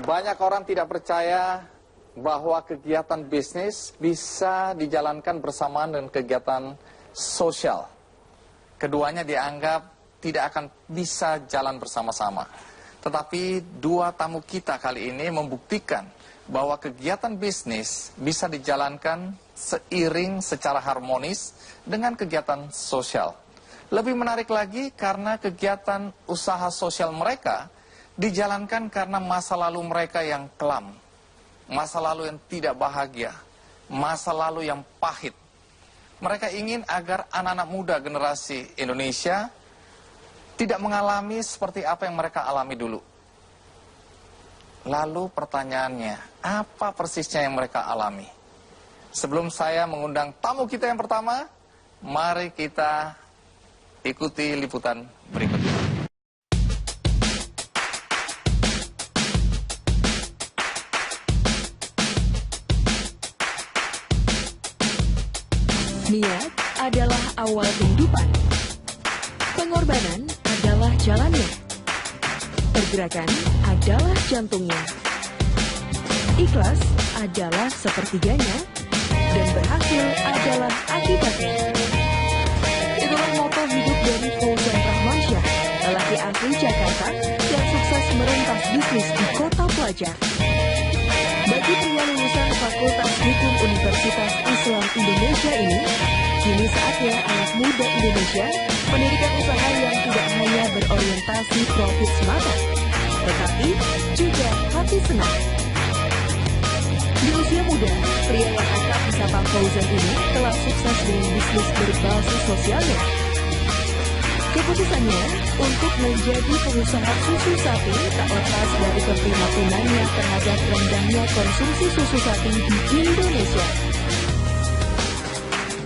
Banyak orang tidak percaya bahwa kegiatan bisnis bisa dijalankan bersamaan dengan kegiatan sosial. Keduanya dianggap tidak akan bisa jalan bersama-sama. Tetapi dua tamu kita kali ini membuktikan bahwa kegiatan bisnis bisa dijalankan seiring secara harmonis dengan kegiatan sosial. Lebih menarik lagi karena kegiatan usaha sosial mereka dijalankan karena masa lalu mereka yang kelam, masa lalu yang tidak bahagia, masa lalu yang pahit. Mereka ingin agar anak-anak muda generasi Indonesia tidak mengalami seperti apa yang mereka alami dulu. Lalu pertanyaannya, apa persisnya yang mereka alami? Sebelum saya mengundang tamu kita yang pertama, mari kita ikuti liputan berikut ini. Niat adalah awal kehidupan. Pengorbanan adalah jalannya. Pergerakan adalah jantungnya. Ikhlas adalah sepertiganya. Dan berhasil adalah akibatnya. Itulah moto hidup dari Fauzan Rahmansyah, lelaki asli Jakarta yang sukses merentas bisnis di kota pelajar. Bagi pria lulusan Fakultas Hukum Universitas Islam Indonesia ini, kini saatnya anak muda Indonesia mendirikan usaha yang tidak hanya berorientasi profit semata, tetapi juga hati senang. Di usia muda, pria yang akrab disapa Fauzan ini telah sukses dengan bisnis berbasis sosialnya. Keputusannya untuk menjadi pengusaha susu sapi tak lepas dari keprihatinannya terhadap rendahnya konsumsi susu sapi di Indonesia.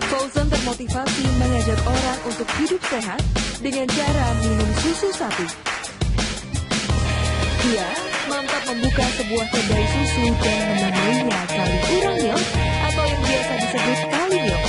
Fauzan termotivasi mengajak orang untuk hidup sehat dengan cara minum susu sapi. Dia mantap membuka sebuah kedai susu dan menamainya Kali Urang Milk atau yang biasa disebut Kali Milk.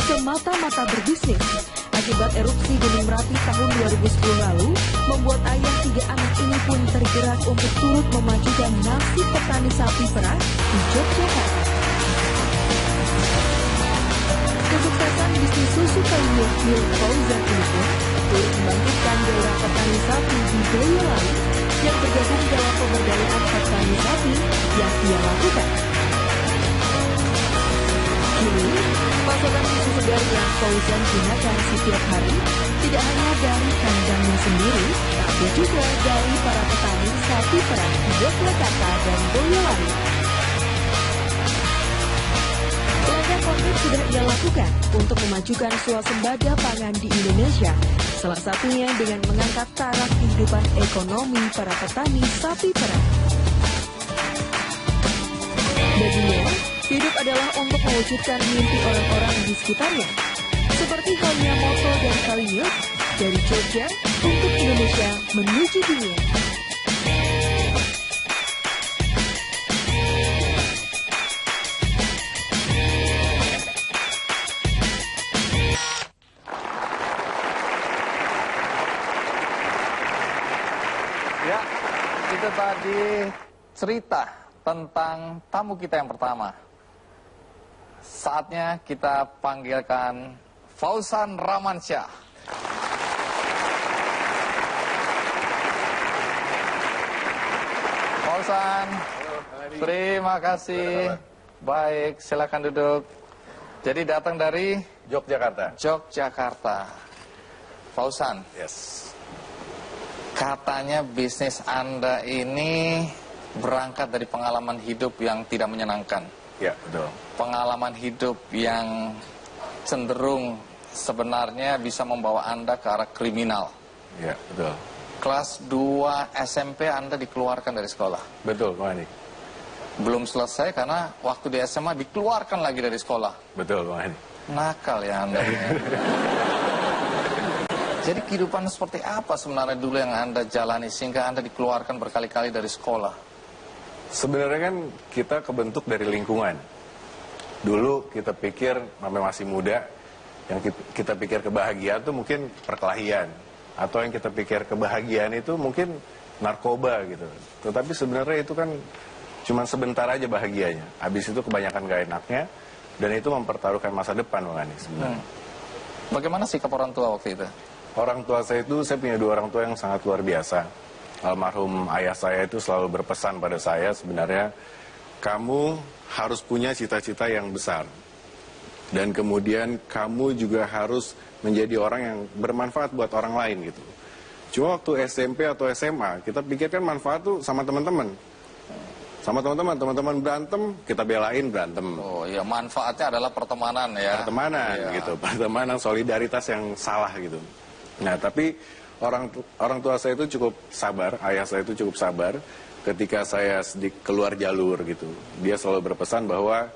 Semata-mata berbisnis, akibat erupsi Gunung Merapi tahun 2010 lalu, membuat ayah 3 anak ini pun tergerak untuk turut memajukan nasib petani sapi perah di Yogyakarta. Kesuksesan bisnis susu Kali Milk milik Fauzan ini pun turut membangkitkan gairah petani sapi di Boyolali yang bergabung dalam pemberdayaan petani sapi yang ia lakukan. Kini, pasokan susu segar yang Fauzan gunakan setiap hari tidak hanya dari kandangnya sendiri, tapi juga dari para petani sapi perah di Yogyakarta dan Boyolali. Langkah konkret sudah ia lakukan untuk memajukan swasembada pangan di Indonesia, salah satunya dengan mengangkat taraf kehidupan ekonomi para petani sapi perah. Baginya, hidup adalah untuk mewujudkan mimpi orang-orang di sekitarnya. Seperti halnya moto dan Kali Milk, dari Jogja untuk Indonesia menuju dunia. Ya, itu tadi cerita tentang tamu kita yang pertama. Saatnya kita panggilkan Fauzan Rahmansyah. Fauzan, terima kasih. Baik, silakan duduk. Jadi datang dari Yogyakarta. Yogyakarta. Fauzan, Yes. katanya bisnis Anda ini berangkat dari pengalaman hidup yang tidak menyenangkan. Ya, betul. Pengalaman hidup yang cenderung sebenarnya bisa membawa Anda ke arah kriminal. Ya, betul. Kelas 2 SMP Anda dikeluarkan dari sekolah. Betul, Bang Andi. Belum selesai karena waktu di SMA dikeluarkan lagi dari sekolah. Betul, Bang Andi. Nakal ya Anda ini. Jadi kehidupan seperti apa sebenarnya dulu yang Anda jalani sehingga Anda dikeluarkan berkali-kali dari sekolah? Sebenarnya kan kita kebentuk dari lingkungan. Dulu kita pikir namanya masih muda, Yang kita pikir kebahagiaan itu mungkin perkelahian. Atau yang kita pikir kebahagiaan itu mungkin narkoba gitu. Tetapi sebenarnya itu kan cuma sebentar aja bahagianya. Habis itu kebanyakan gak enaknya. Dan itu mempertaruhkan masa depan, Bang Ani, sebenarnya. Bagaimana sikap orang tua waktu itu? Orang tua saya itu, saya punya dua orang tua yang sangat luar biasa. Almarhum ayah saya itu selalu berpesan pada saya, sebenarnya kamu harus punya cita-cita yang besar. Dan kemudian kamu juga harus menjadi orang yang bermanfaat buat orang lain gitu. Cuma waktu SMP atau SMA, kita pikirkan manfaat tuh sama teman-teman. Sama teman-teman berantem, kita belain berantem. Oh iya, manfaatnya adalah pertemanan ya. Pertemanan gitu, pertemanan, solidaritas yang salah gitu. Nah, tapi orang tua saya itu cukup sabar, ayah saya itu cukup sabar ketika saya sedikit keluar jalur gitu. Dia selalu berpesan bahwa,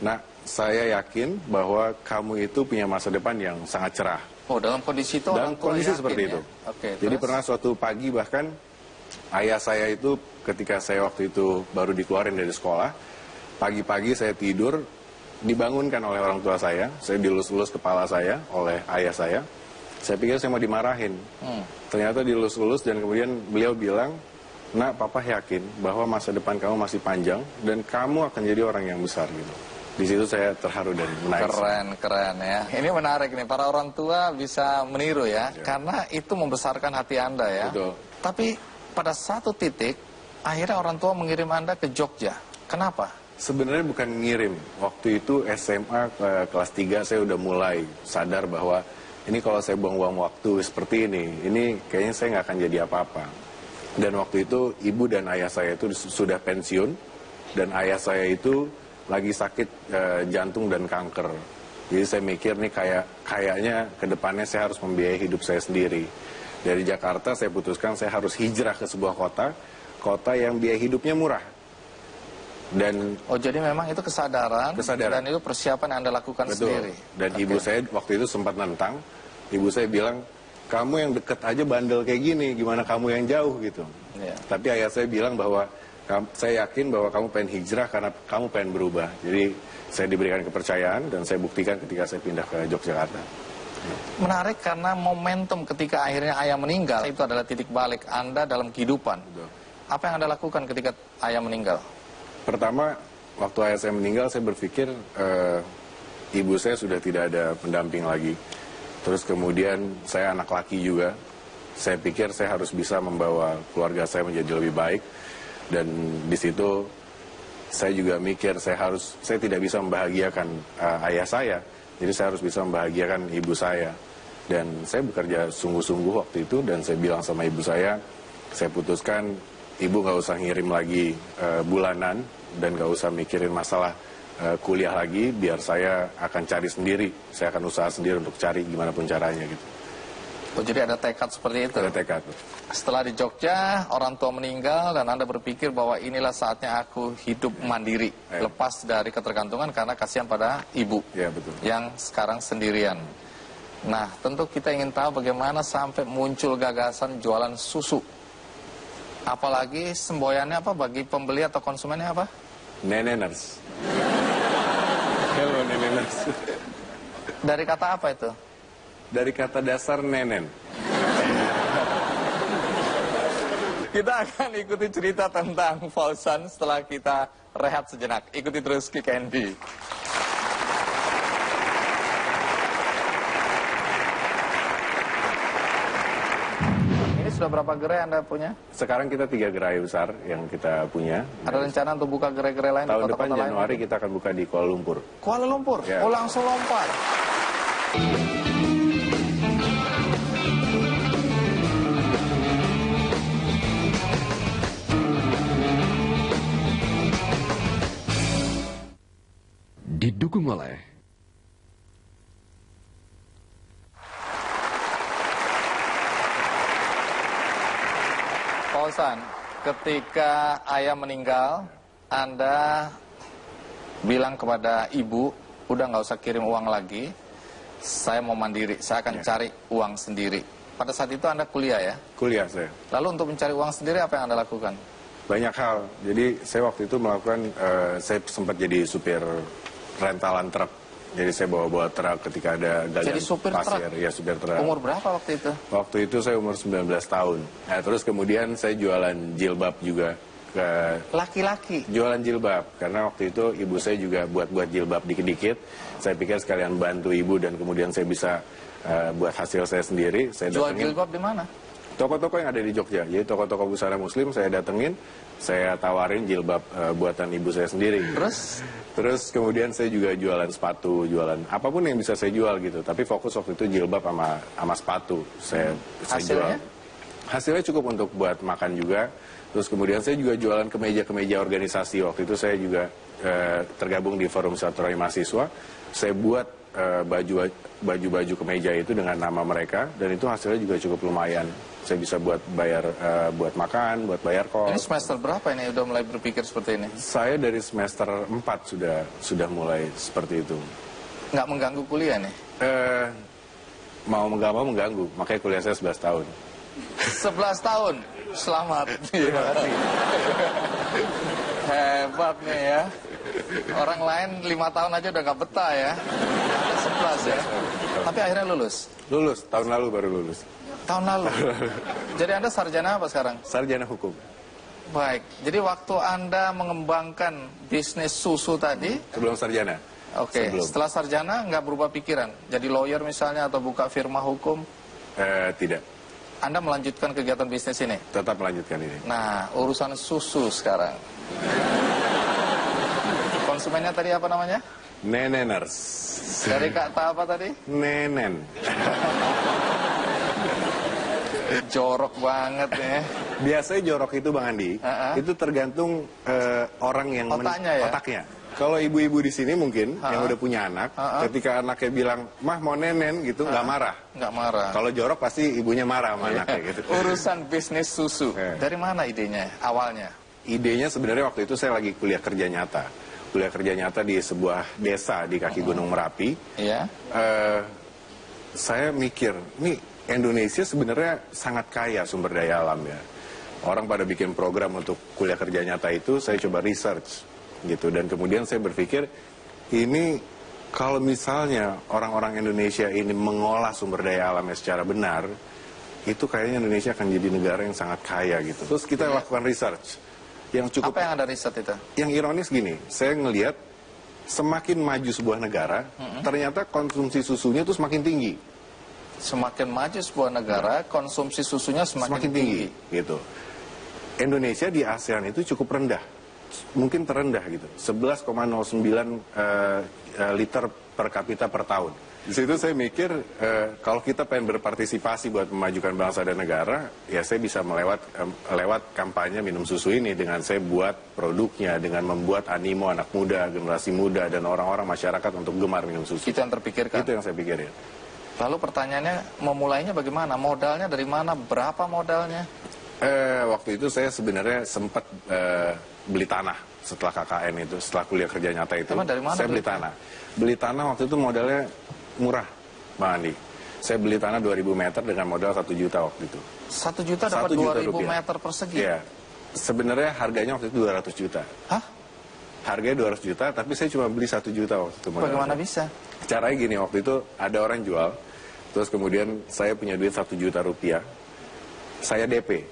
"Nak, saya yakin bahwa kamu itu punya masa depan yang sangat cerah." Oh, dalam kondisi itu dalam orang tua kondisi yakin seperti ya? itu. Oke, Jadi terus? pernah suatu pagi bahkan ayah saya itu ketika saya waktu itu baru dikeluarin dari sekolah, pagi-pagi saya tidur, dibangunkan oleh orang tua saya dilus-lus kepala saya oleh ayah saya. Saya pikir saya mau dimarahin. Ternyata dilus-lus dan kemudian beliau bilang, "Nak, papa yakin bahwa masa depan kamu masih panjang dan kamu akan jadi orang yang besar gitu." Di situ saya terharu dan menangis. Keren ya. Ini menarik nih, para orang tua bisa meniru ya, karena itu membesarkan hati Anda ya. Betul. Tapi pada satu titik, akhirnya orang tua mengirim Anda ke Jogja. Kenapa? Sebenarnya bukan ngirim. Waktu itu SMA kelas 3 saya udah mulai sadar bahwa ini kalau saya buang-buang waktu seperti ini kayaknya saya nggak akan jadi apa-apa. Dan waktu itu ibu dan ayah saya itu sudah pensiun, dan ayah saya itu lagi sakit jantung dan kanker. Jadi saya mikir nih kayaknya ke depannya saya harus membiayai hidup saya sendiri. Dari Jakarta saya putuskan saya harus hijrah ke sebuah kota yang biaya hidupnya murah. Dan jadi memang itu kesadaran. Dan itu persiapan yang Anda lakukan sendiri. Dan ibu saya waktu itu sempat nentang. Ibu saya bilang, "Kamu yang deket aja bandel kayak gini, gimana kamu yang jauh gitu." Tapi ayah saya bilang bahwa saya yakin bahwa kamu pengen hijrah karena kamu pengen berubah. Jadi saya diberikan kepercayaan dan saya buktikan ketika saya pindah ke Yogyakarta. Menarik karena momentum ketika akhirnya ayah meninggal itu adalah titik balik Anda dalam kehidupan. Apa yang Anda lakukan ketika ayah meninggal? Pertama, waktu ayah saya meninggal saya berpikir ibu saya sudah tidak ada pendamping lagi. Terus kemudian saya anak laki juga. Saya pikir saya harus bisa membawa keluarga saya menjadi lebih baik. Dan di situ saya juga mikir saya tidak bisa membahagiakan ayah saya, jadi saya harus bisa membahagiakan ibu saya. Dan saya bekerja sungguh-sungguh waktu itu dan saya bilang sama ibu saya putuskan ibu nggak usah ngirim lagi bulanan dan nggak usah mikirin masalah kuliah lagi, biar saya akan cari sendiri, saya akan usaha sendiri untuk cari gimana pun caranya gitu. Oh, jadi ada tekad seperti itu? Ada tekad. Setelah di Jogja, orang tua meninggal dan Anda berpikir bahwa inilah saatnya aku hidup mandiri. Lepas dari ketergantungan karena kasihan pada ibu. Ya, betul. Yang sekarang sendirian. Nah, tentu kita ingin tahu bagaimana sampai muncul gagasan jualan susu. Apalagi semboyannya apa bagi pembeli atau konsumennya apa? Neneners. Hello, neneners. Dari kata apa itu? Dari kata dasar nenen. Kita akan ikuti cerita tentang Fauzan setelah kita rehat sejenak. Ikuti terus Kick Andy. Ini sudah berapa gerai Anda punya? Sekarang kita 3 gerai besar yang kita punya. Ada rencana untuk buka gerai-gerai lain? Tahun di depan kota-kota Januari lain? kita akan buka di Kuala Lumpur. Kuala Lumpur? Ya. Oh, langsung lompat. Didukung oleh Fauzan, ketika ayah meninggal, Anda bilang kepada ibu, udah nggak usah kirim uang lagi, saya mau mandiri, saya akan cari uang sendiri. Pada saat itu Anda kuliah ya? Kuliah saya. Lalu untuk mencari uang sendiri apa yang Anda lakukan? Banyak hal. Jadi saya waktu itu melakukan, saya sempat jadi supir rentalan truk. Jadi saya bawa-bawa truk ketika ada galian Jadi supir pasir. truk? Ya, supir truk. Umur berapa waktu itu? Waktu itu saya umur 19 tahun. Nah, terus kemudian saya jualan jilbab juga ke Laki-laki? jualan jilbab. Karena waktu itu ibu saya juga buat jilbab dikit-dikit. Saya pikir sekalian bantu ibu dan kemudian saya bisa buat hasil saya sendiri. Saya Jual datengin jilbab di mana? toko-toko yang ada di Jogja. Jadi toko-toko busana muslim saya datengin, saya tawarin jilbab buatan ibu saya sendiri. Terus kemudian saya juga jualan sepatu, jualan apapun yang bisa saya jual gitu. Tapi fokus waktu itu jilbab sama sepatu. Saya jual. Hasilnya cukup untuk buat makan juga. Terus kemudian saya juga jualan kemeja-kemeja organisasi. Waktu itu saya juga tergabung di Forum Silaturahmi Mahasiswa. Saya buat baju-baju kemeja itu dengan nama mereka. Dan itu hasilnya juga cukup lumayan. Saya bisa buat bayar, buat makan, buat bayar kos. Ini semester berapa ini udah mulai berpikir seperti ini? Saya dari semester 4 sudah mulai seperti itu. Nggak mengganggu kuliah nih? Mau nggak mau mengganggu, makanya kuliah saya 11 tahun. 11 tahun? Selamat. Terima kasih. Hebat nih ya. Orang lain 5 tahun aja udah nggak betah ya. 11 ya. Tapi akhirnya lulus? Lulus, tahun lalu baru lulus. Tahun lalu? Jadi Anda sarjana apa sekarang? Sarjana hukum. Baik, jadi waktu Anda mengembangkan bisnis susu tadi, Sebelum sarjana? oke, Sebelum. setelah sarjana nggak berubah pikiran? Jadi lawyer misalnya atau buka firma hukum? Tidak, Anda melanjutkan kegiatan bisnis ini? tetap melanjutkan ini. Nah, urusan susu sekarang. Konsumennya tadi apa namanya? Neneners. Dari kata apa tadi? Nenen. Jorok banget ya. Biasanya jorok itu Bang Andi, itu tergantung orang yang Otaknya ya? otaknya. Kalau ibu-ibu di sini mungkin yang udah punya anak, ketika anaknya bilang, "Mah mau nenen," gitu, nggak marah. Nggak marah. Kalau jorok pasti ibunya marah sama anaknya gitu. Urusan bisnis susu, dari mana idenya awalnya? Idenya sebenarnya waktu itu saya lagi kuliah kerja nyata. Kuliah kerja nyata di sebuah desa di kaki Gunung Merapi. Iya. Saya mikir, nih Indonesia sebenarnya sangat kaya sumber daya alam ya. Orang pada bikin program untuk kuliah kerja nyata itu, saya coba research gitu. Dan kemudian saya berpikir, ini kalau misalnya orang-orang Indonesia ini mengolah sumber daya alamnya secara benar, itu kayaknya Indonesia akan jadi negara yang sangat kaya gitu. Terus kita lakukan research. Yang cukup, Apa yang ada riset itu? yang ironis gini, saya ngelihat semakin maju sebuah negara, ternyata konsumsi susunya itu semakin tinggi. Semakin maju sebuah negara, konsumsi susunya semakin tinggi. Gitu. Indonesia di ASEAN itu cukup rendah, mungkin terendah gitu, 11,09 liter per kapita per tahun. Di situ saya mikir, kalau kita pengen berpartisipasi buat memajukan bangsa dan negara, ya saya bisa lewat kampanye minum susu ini dengan saya buat produknya, dengan membuat animo anak muda, generasi muda, dan orang-orang masyarakat untuk gemar minum susu. Itu yang terpikirkan? Itu yang saya pikirin. Lalu pertanyaannya, memulainya bagaimana? Modalnya dari mana? Berapa modalnya? Waktu itu saya sebenarnya sempat beli tanah setelah KKN itu, setelah kuliah kerja nyata itu. Emang dari mana saya beli tanah. Beli tanah waktu itu modalnya murah, Bang Andi. Saya beli tanah 2.000 meter dengan modal 1 juta waktu itu. 1 juta dapat 2.000 meter persegi? Iya. Sebenarnya harganya waktu itu 200 juta. Hah? Harganya 200 juta, tapi saya cuma beli 1 juta waktu itu. Bagaimana bisa? Caranya gini, waktu itu ada orang jual, terus kemudian saya punya duit 1 juta rupiah, saya DP.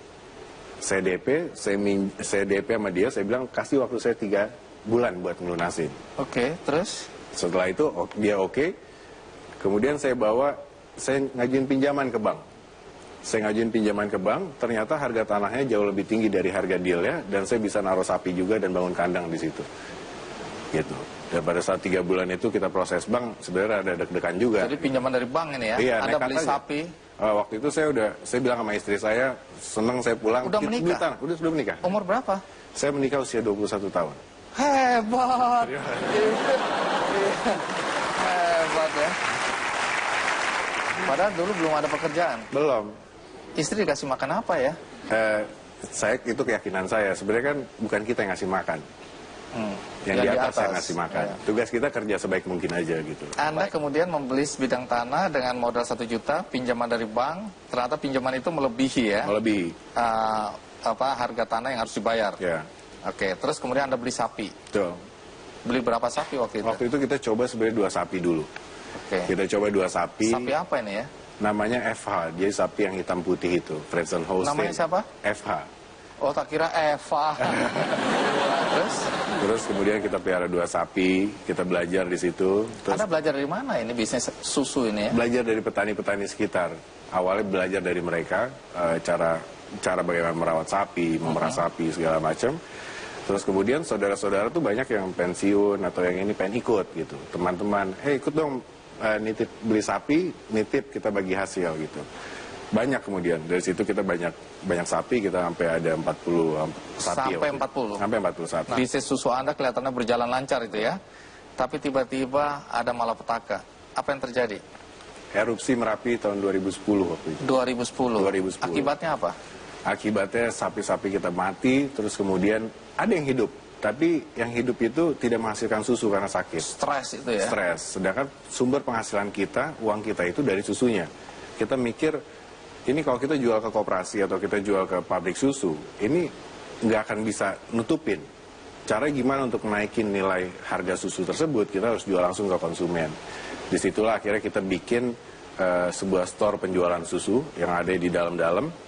Saya DP sama dia, saya bilang kasih waktu saya 3 bulan buat melunasin. Oke, terus? Setelah itu dia oke. Kemudian saya ngajuin pinjaman ke bank. Saya ngajuin pinjaman ke bank, ternyata harga tanahnya jauh lebih tinggi dari harga dealnya, dan saya bisa naruh sapi juga dan bangun kandang di situ. Gitu. Dan pada saat 3 bulan itu kita proses bank, sebenarnya ada deg-degan juga. Jadi pinjaman dari bank ini ya? Iya, Anda beli aja. sapi? Waktu itu saya bilang sama istri saya, seneng saya pulang. Udah menikah? Sudah menikah. Umur berapa? Saya menikah usia 21 tahun. Hebat! Hebat ya. Padahal dulu belum ada pekerjaan. Belum. Istri dikasih makan apa ya? Itu keyakinan saya. Sebenarnya kan bukan kita yang ngasih makan. Yang di atas yang ngasih makan. Ya. Tugas kita kerja sebaik mungkin aja gitu. Anda kemudian membeli sebidang tanah dengan modal 1 juta, pinjaman dari bank. Ternyata pinjaman itu melebihi ya? Melebihi. Harga tanah yang harus dibayar. Ya. Oke, terus kemudian Anda beli sapi. Betul. Beli berapa sapi waktu itu? Waktu itu kita coba sebenarnya 2 sapi dulu. Oke. Kita coba 2 sapi. Sapi apa ini ya? Namanya FH, dia sapi yang hitam putih itu, Friesen Holstein. Namanya siapa? FH. Oh, tak kira Eva. Terus kemudian kita pelihara 2 sapi, kita belajar di situ. Terus Anda belajar dari mana ini bisnis susu ini ya? belajar dari petani-petani sekitar. Awalnya belajar dari mereka cara bagaimana merawat sapi, memerah sapi segala macam. Terus kemudian saudara-saudara tuh banyak yang pensiun atau yang ini pengen ikut gitu. Teman-teman, ikut dong nitip beli sapi, nitip kita bagi hasil gitu. Banyak kemudian dari situ kita banyak sapi, kita sampai ada 40 sapi. Sampai 40? Sampai 40 sapi. Nah, bisnis susu Anda kelihatannya berjalan lancar itu ya. Tapi tiba-tiba ada malapetaka. Apa yang terjadi? Erupsi Merapi tahun 2010 waktu itu. 2010. 2010. Akibatnya apa? Akibatnya sapi-sapi kita mati, terus kemudian ada yang hidup. Tapi yang hidup itu tidak menghasilkan susu karena sakit. Stres itu ya? Stres. Sedangkan sumber penghasilan kita, uang kita itu dari susunya. Kita mikir, ini kalau kita jual ke koperasi atau kita jual ke pabrik susu, ini nggak akan bisa nutupin. Cara gimana untuk naikin nilai harga susu tersebut, kita harus jual langsung ke konsumen. Disitulah akhirnya kita bikin sebuah store penjualan susu yang ada di dalam-dalam.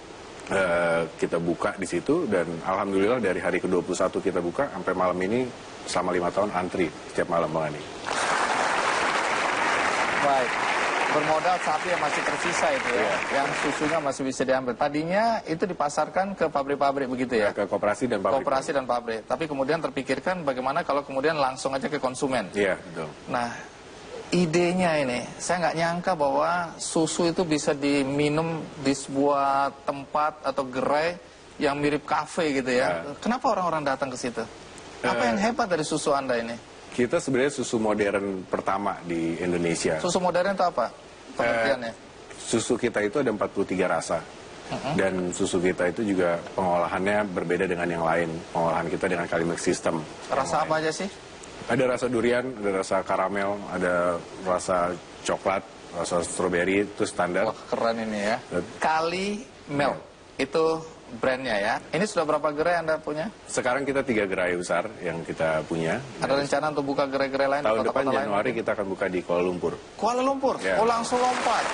Kita buka di situ dan alhamdulillah dari hari ke-21 kita buka sampai malam ini selama 5 tahun antri setiap malam Bang Andi. Baik. Bermodal sapi yang masih tersisa itu ya, yang susunya masih bisa diambil. Tadinya itu dipasarkan ke pabrik-pabrik begitu ya? Ke koperasi dan pabrik. Koperasi dan pabrik. Tapi kemudian terpikirkan bagaimana kalau kemudian langsung aja ke konsumen. Iya, betul. Nah, idenya ini, saya nggak nyangka bahwa susu itu bisa diminum di sebuah tempat atau gerai yang mirip kafe gitu ya. Kenapa orang-orang datang ke situ? Apa yang hebat dari susu Anda ini? Kita sebenarnya susu modern pertama di Indonesia. Susu modern itu apa pengertiannya? Susu kita itu ada 43 rasa. Dan susu kita itu juga pengolahannya berbeda dengan yang lain. Pengolahan kita dengan Kalimix system. Rasa apa aja sih? Ada rasa durian, ada rasa karamel, ada rasa coklat, rasa stroberi, itu standar. Wah, keren ini ya. Kali Milk, itu brandnya ya. Ini sudah berapa gerai Anda punya? Sekarang kita 3 gerai besar yang kita punya. Ada rencana untuk buka gerai-gerai lain? Tahun di depan kota-kota Januari lain? kita akan buka di Kuala Lumpur. Kuala Lumpur? Ya. Oh, langsung lompat.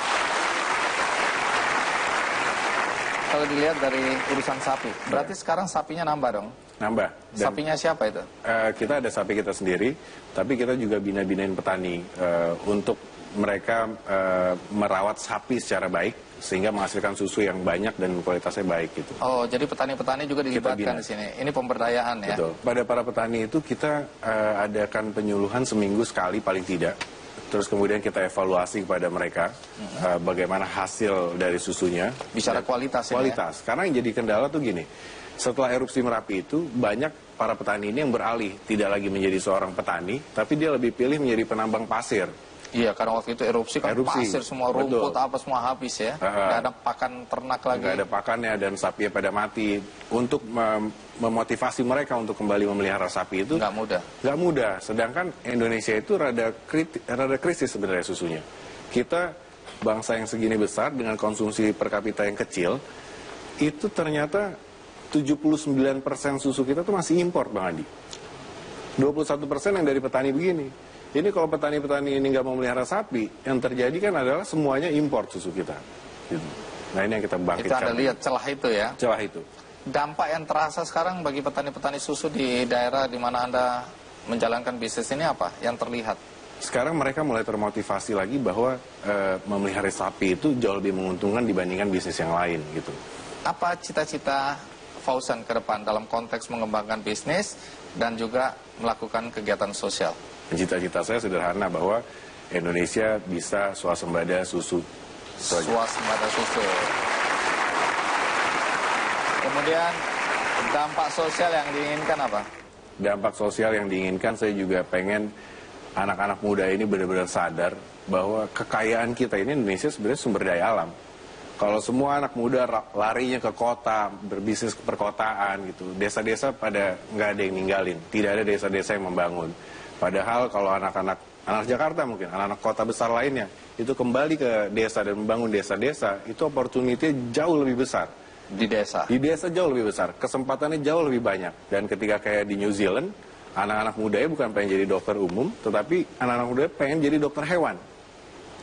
Kalau dilihat dari urusan sapi, berarti sekarang sapinya nambah dong? Nambah. Dan Sapinya siapa itu? kita ada sapi kita sendiri, tapi kita juga bina-binain petani untuk mereka merawat sapi secara baik sehingga menghasilkan susu yang banyak dan kualitasnya baik gitu. Oh, jadi petani-petani juga dilibatkan bina. di sini. Ini pemberdayaan ya. Betul. Pada para petani itu kita adakan penyuluhan seminggu sekali paling tidak. Terus kemudian kita evaluasi kepada mereka bagaimana hasil dari susunya. Bicara kualitas ini Kualitas. Karena yang jadi kendala tuh gini. Setelah erupsi Merapi itu banyak para petani ini yang beralih tidak lagi menjadi seorang petani, tapi dia lebih pilih menjadi penambang pasir. Iya, karena waktu itu erupsi kan pasir semua, rumput apa semua habis ya. Nggak ada pakan ternak lagi. Nggak ada pakannya dan sapinya pada mati. Untuk memotivasi mereka untuk kembali memelihara sapi itu nggak mudah. Nggak mudah. Sedangkan Indonesia itu rada krisis sebenarnya susunya. Kita bangsa yang segini besar dengan konsumsi per kapita yang kecil, itu ternyata 79% susu kita tuh masih impor, Bang Andi. 21% yang dari petani begini. Ini kalau petani-petani ini nggak mau melihara sapi, yang terjadi kan adalah semuanya impor susu kita. Gitu. Nah ini yang kita bangkitkan. Itu Anda lihat celah itu ya. Celah itu. Dampak yang terasa sekarang bagi petani-petani susu di daerah di mana Anda menjalankan bisnis ini apa yang terlihat? Sekarang mereka mulai termotivasi lagi bahwa memelihara sapi itu jauh lebih menguntungkan dibandingkan bisnis yang lain gitu. Apa cita-cita Fauzan ke depan dalam konteks mengembangkan bisnis dan juga melakukan kegiatan sosial? Cita-cita saya sederhana bahwa Indonesia bisa swasembada susu. Swasembada susu. Kemudian dampak sosial yang diinginkan apa? Dampak sosial yang diinginkan saya juga pengen anak-anak muda ini benar-benar sadar bahwa kekayaan kita ini Indonesia sebenarnya sumber daya alam. Kalau semua anak muda larinya ke kota, berbisnis ke perkotaan gitu, desa-desa pada nggak ada yang ninggalin, tidak ada desa-desa yang membangun. Padahal kalau anak Jakarta mungkin, anak-anak kota besar lainnya, itu kembali ke desa dan membangun desa-desa, itu opportunity jauh lebih besar. Di desa? Di desa jauh lebih besar, kesempatannya jauh lebih banyak. Dan ketika kayak di New Zealand, Anak-anak mudanya bukan pengen jadi dokter umum, tetapi anak-anak muda pengen jadi dokter hewan.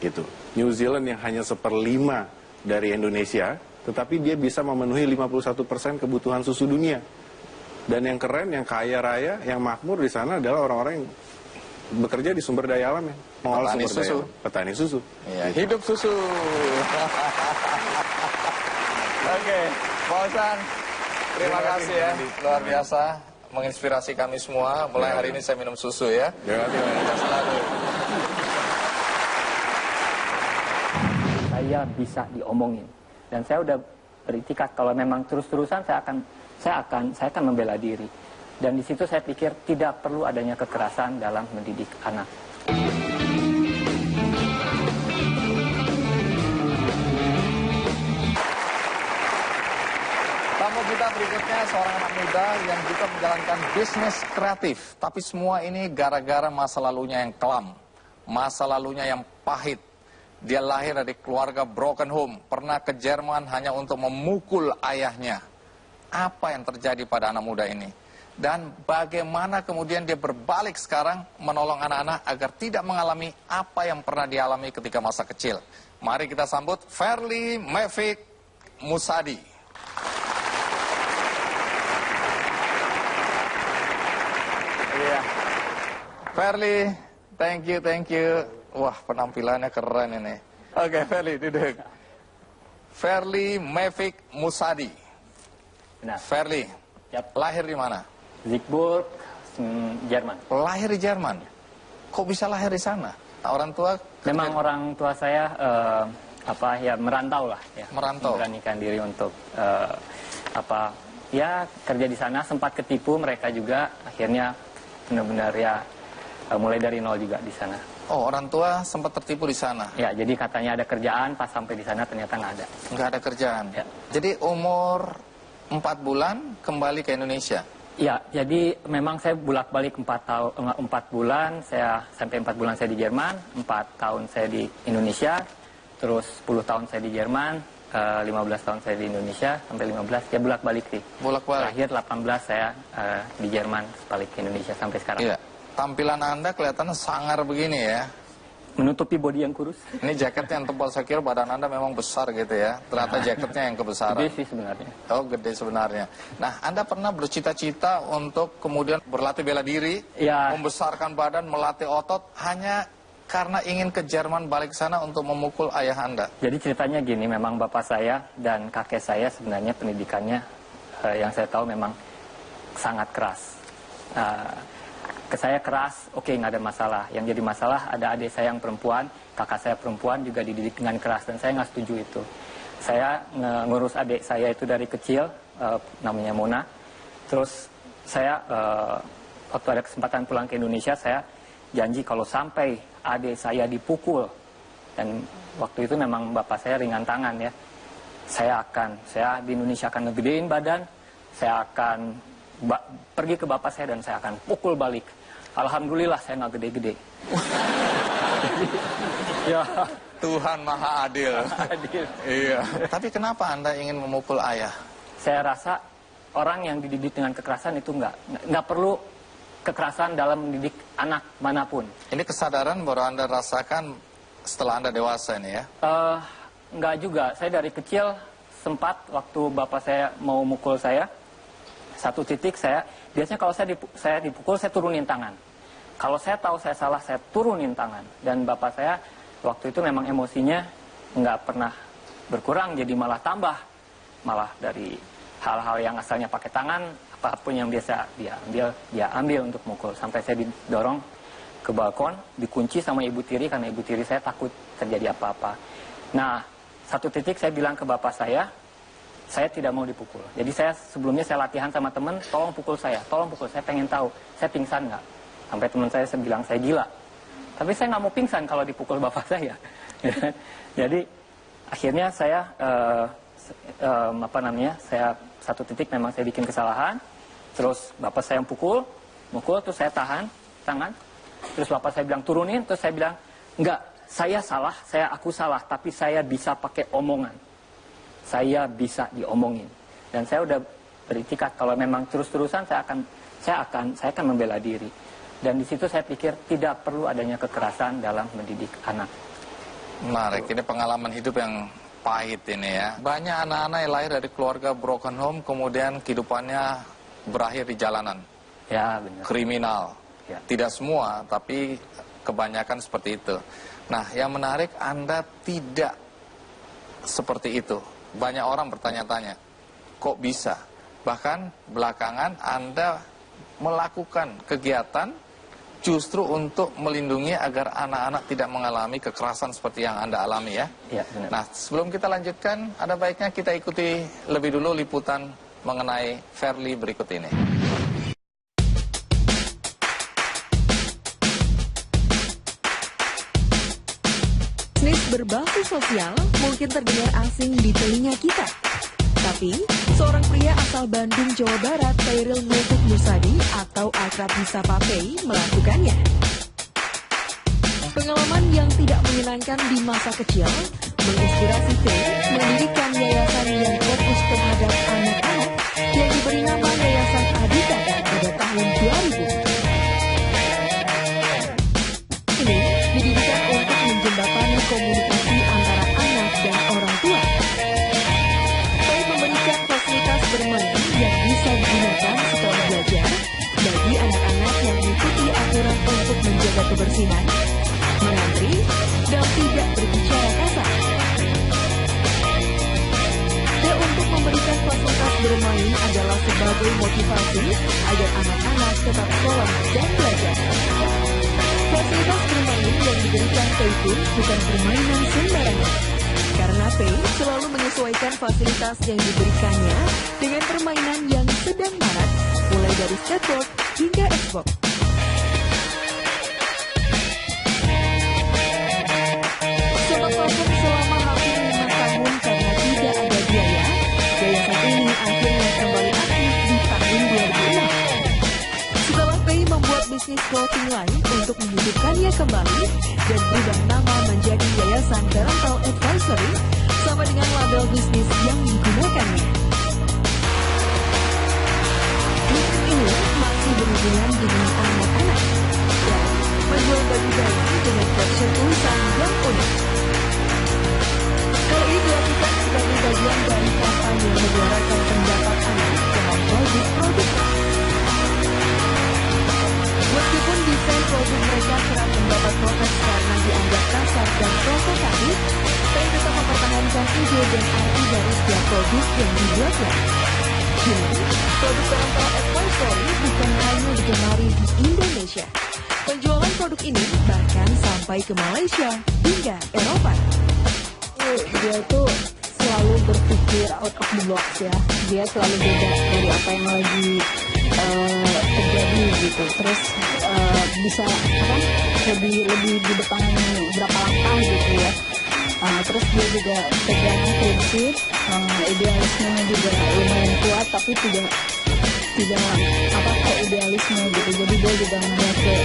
Gitu. New Zealand yang hanya 1/5 dari Indonesia, tetapi dia bisa memenuhi 51% kebutuhan susu dunia. Dan yang keren, yang kaya raya, yang makmur di sana adalah orang-orang yang bekerja di sumber daya alam ya. Mengolah Petani sumber daya susu. alam. Petani susu. Ya, hidup susu. Oke, Pak Osan, terima kasih ya, luar biasa, menginspirasi kami semua. Mulai hari ini saya minum susu ya. Terima kasih. Selalu. Saya bisa diomongin, dan saya udah beritikat kalau memang terus-terusan saya akan membela diri. Dan di situ saya pikir tidak perlu adanya kekerasan dalam mendidik anak. Tamu kita berikutnya seorang anak muda yang juga menjalankan bisnis kreatif. Tapi semua ini gara-gara masa lalunya yang kelam, masa lalunya yang pahit. Dia lahir dari keluarga broken home, pernah ke Jerman hanya untuk memukul ayahnya. Apa yang terjadi pada anak muda ini? Dan bagaimana kemudian dia berbalik sekarang menolong anak-anak agar tidak mengalami apa yang pernah dialami ketika masa kecil. Mari kita sambut Fairly Mavik Musadi. Iya. Fairly, thank you. Wah, penampilannya keren ini. Oke, Fairly, duduk. Fairly Mavik Musadi. Benar. Fairly, Yap. lahir di mana? Siegburg, Jerman. Lahir di Jerman. Kok bisa lahir di sana? Orang tua Memang orang tua saya merantau lah ya. Merantau. Memberanikan diri untuk kerja di sana, sempat ketipu mereka juga, akhirnya benar-benar mulai dari nol juga di sana. Oh, orang tua sempat tertipu di sana. Ya, jadi katanya ada kerjaan, pas sampai di sana ternyata nggak ada. Nggak ada kerjaan. Ya. Jadi umur 4 bulan kembali ke Indonesia. Ya, jadi memang saya bolak-balik 4 bulan, sampai 4 bulan saya di Jerman, 4 tahun saya di Indonesia, terus 10 tahun saya di Jerman, 15 tahun saya di Indonesia, sampai 15, ya bolak-balik sih. Bolak-balik. Terakhir 18 saya di Jerman, balik ke Indonesia sampai sekarang. Iya. Tampilan Anda kelihatan sangar begini ya. Menutupi bodi yang kurus. Ini jaketnya yang tebal, saya kira badan Anda memang besar gitu ya. Ternyata jaketnya yang kebesaran. Gede sih sebenarnya. Oh, gede sebenarnya. Nah, Anda pernah bercita-cita untuk kemudian berlatih bela diri, Ya. membesarkan badan, melatih otot, hanya karena ingin ke Jerman balik sana untuk memukul ayah Anda? Jadi ceritanya gini, memang bapak saya dan kakek saya sebenarnya pendidikannya yang saya tahu memang sangat keras. Ke saya keras, oke, nggak ada masalah. Yang jadi masalah ada adik saya yang perempuan, kakak saya perempuan juga dididik dengan keras, dan saya nggak setuju itu. Saya ngurus adik saya itu dari kecil, namanya Mona. Terus saya waktu ada kesempatan pulang ke Indonesia, saya janji kalau sampai adik saya dipukul, dan waktu itu memang bapak saya ringan tangan ya, saya di Indonesia akan ngegedein badan, saya akan pergi ke bapak saya dan saya akan pukul balik. Alhamdulillah saya nggak gede-gede. Ya, Tuhan Maha Adil. adil. Iya. Tapi kenapa Anda ingin memukul ayah? Saya rasa orang yang dididik dengan kekerasan itu nggak perlu kekerasan dalam mendidik anak manapun. Ini kesadaran baru Anda rasakan setelah Anda dewasa ini ya? Nggak juga. Saya dari kecil sempat waktu bapak saya mau mukul saya, satu titik biasanya kalau saya dipukul, saya turunin tangan. Kalau saya tahu saya salah, saya turunin tangan. Dan bapak saya waktu itu memang emosinya nggak pernah berkurang, jadi malah tambah. Malah dari hal-hal yang asalnya pakai tangan, apapun yang biasa dia ambil untuk mukul. Sampai saya didorong ke balkon, dikunci sama ibu tiri, karena ibu tiri saya takut terjadi apa-apa. Nah, satu titik saya bilang ke bapak saya tidak mau dipukul. Jadi sebelumnya saya latihan sama teman, tolong pukul saya, saya pengen tahu, saya pingsan nggak? Sampai teman saya bilang saya gila. Tapi saya nggak mau pingsan kalau dipukul bapak saya. Jadi akhirnya saya satu titik memang saya bikin kesalahan, terus bapak saya mukul, terus saya tahan tangan, terus bapak saya bilang turunin, terus saya bilang enggak, saya salah, aku salah, tapi saya bisa pakai omongan. Saya bisa diomongin. Dan saya udah beritikat kalau memang terus-terusan saya akan membela diri. Dan di situ saya pikir tidak perlu adanya kekerasan dalam mendidik anak. Menarik, ini pengalaman hidup yang pahit ini ya. Banyak anak-anak yang lahir dari keluarga broken home, kemudian kehidupannya berakhir di jalanan. Ya, benar. Kriminal. Ya. Tidak semua, tapi kebanyakan seperti itu. Nah, yang menarik Anda tidak seperti itu. Banyak orang bertanya-tanya, kok bisa? Bahkan belakangan Anda melakukan kegiatan justru untuk melindungi agar anak-anak tidak mengalami kekerasan seperti yang Anda alami ya. Ya, benar. Nah, sebelum kita lanjutkan, ada baiknya kita ikuti lebih dulu liputan mengenai Verly berikut ini. Bisnis berbasis sosial mungkin terdengar asing di telinga kita. Tapi, seorang pria asal Bandung, Jawa Barat, Khairil Muluk Musadi atau akrab disapa Pei melakukannya. Pengalaman yang tidak menyenangkan di masa kecil menginspirasi Pei mendirikan yayasan yang fokus terhadap anak-anak yang diberi nama Yayasan Adika pada tahun 2000. Ini didirikan untuk menjembatani komunikasi antara anak dan orang tua. Fasilitas bermain yang bisa digunakan setelah belajar bagi anak-anak yang mengikuti aturan untuk menjaga kebersihan, mengantri, dan tidak berbicara kasar. Dan untuk memberikan fasilitas bermain adalah sebagai motivasi agar anak-anak tetap sekolah dan belajar. Fasilitas bermain yang diberikan Pei bukan permainan sembarangan. Karena Pei selalu menyesuaikan fasilitas yang diberikannya dengan permainan yang sedang marak, mulai dari skateboard hingga Xbox. Sempat vakum selama hampir 5 tahun karena tidak ada biaya, yayasan ini akhirnya kembali aktif di tahun 2006. Setelah Pei membuat bisnis clothing line untuk menghidupkannya kembali dan berubah nama menjadi Yayasan Parental Advisory sama dengan label bisnis yang digunakannya. Bisnis ini masih berhubungan dengan anak-anak dan menjual baju-baju dengan caption tulisan yang unik. Hal ini dilakukan sebagai bagian dari kampanye menyuarakan pendapat anak dengan produk-produk. Meskipun desain produk mereka kerap mendapat protes karena dianggap kasar dan provokatif, Pei tetap mempertahankan ide dan arti dari setiap produk yang dibuatnya. Kini, produk Parental Advisory bukan hanya digemari di Indonesia. Penjualan produk ini bahkan sampai ke Malaysia hingga Eropa. Dia itu selalu berpikir out of the box ya. Dia selalu beda dari apa yang lagi terjadi gitu. Terus bisa lebih di depan berapa langkah gitu ya. Terus dia juga pegang prinsip, idealismenya juga lumayan kuat, tapi tidak ke idealisme gitu. Jadi dia juga melihat ke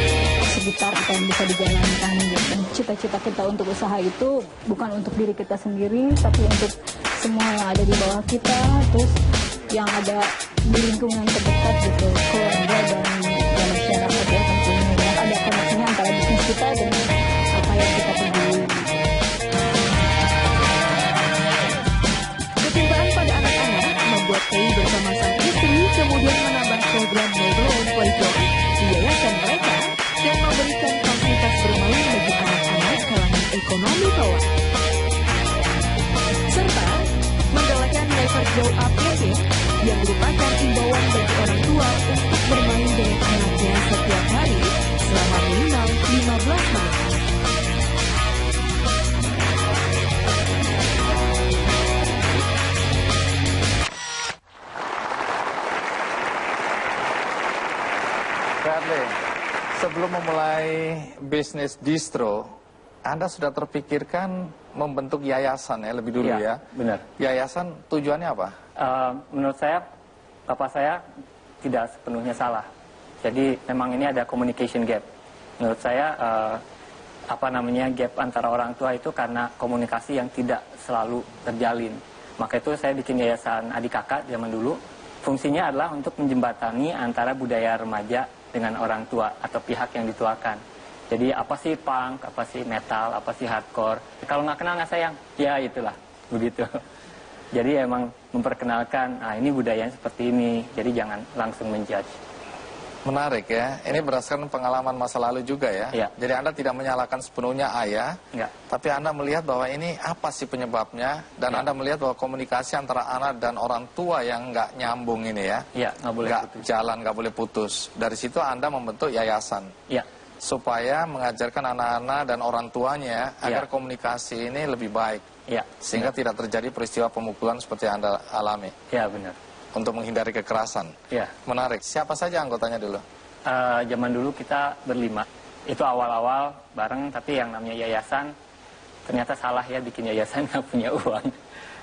sekitar apa yang bisa dijalankan gitu. Cita-cita kita untuk usaha itu bukan untuk diri kita sendiri, tapi untuk semua yang ada di bawah kita, terus yang ada di lingkungan terdekat gitu, keluarga dan masyarakat ya tentunya. Dan ada koneksinya antara bisnis kita dan apa yang kita peduli. Kecintaan pada anak-anak membuat Pei bersama sang istri kemudian menambah program Mobile Home Playground di yayasan mereka dan memberikan fasilitas bermain bagi anak-anak kalangan ekonomi bawah. Serta menggalakan Never Grow Up Campaign yang merupakan imbauan bagi orang tua untuk bermain dengan anaknya setiap hari selama minimal 15 menit. Verly, sebelum memulai bisnis distro, Anda sudah terpikirkan membentuk yayasan ya lebih dulu ya? Benar. Yayasan tujuannya apa? Menurut saya, bapak saya tidak sepenuhnya salah. Jadi memang ini ada communication gap. Menurut saya, gap antara orang tua itu karena komunikasi yang tidak selalu terjalin. Maka itu saya bikin yayasan adik kakak zaman dulu, Fungsinya adalah untuk menjembatani antara budaya remaja dengan orang tua atau pihak yang dituakan. Jadi apa sih punk, apa sih metal, apa sih hardcore. Kalau nggak kenal nggak sayang, ya itulah, begitu. Jadi emang memperkenalkan, nah ini budayanya seperti ini, jadi jangan langsung menjudge. Menarik ya, ini berdasarkan pengalaman masa lalu juga ya. Iya. Jadi Anda tidak menyalahkan sepenuhnya ayah, Enggak. tapi Anda melihat bahwa ini apa sih penyebabnya, dan Iya. Anda melihat bahwa komunikasi antara anak dan orang tua yang nggak nyambung ini ya, Iya, nggak boleh nggak putus. jalan, nggak boleh putus. Dari situ Anda membentuk yayasan, Iya, supaya mengajarkan anak-anak dan orang tuanya agar Iya. komunikasi ini lebih baik, iya. sehingga tidak terjadi peristiwa pemukulan seperti yang Anda alami, Iya, benar. untuk menghindari kekerasan. Iya. Menarik. Siapa saja anggotanya dulu? Zaman dulu kita berlima. Itu awal-awal bareng, tapi yang namanya yayasan ternyata salah ya, bikin yayasan nggak punya uang.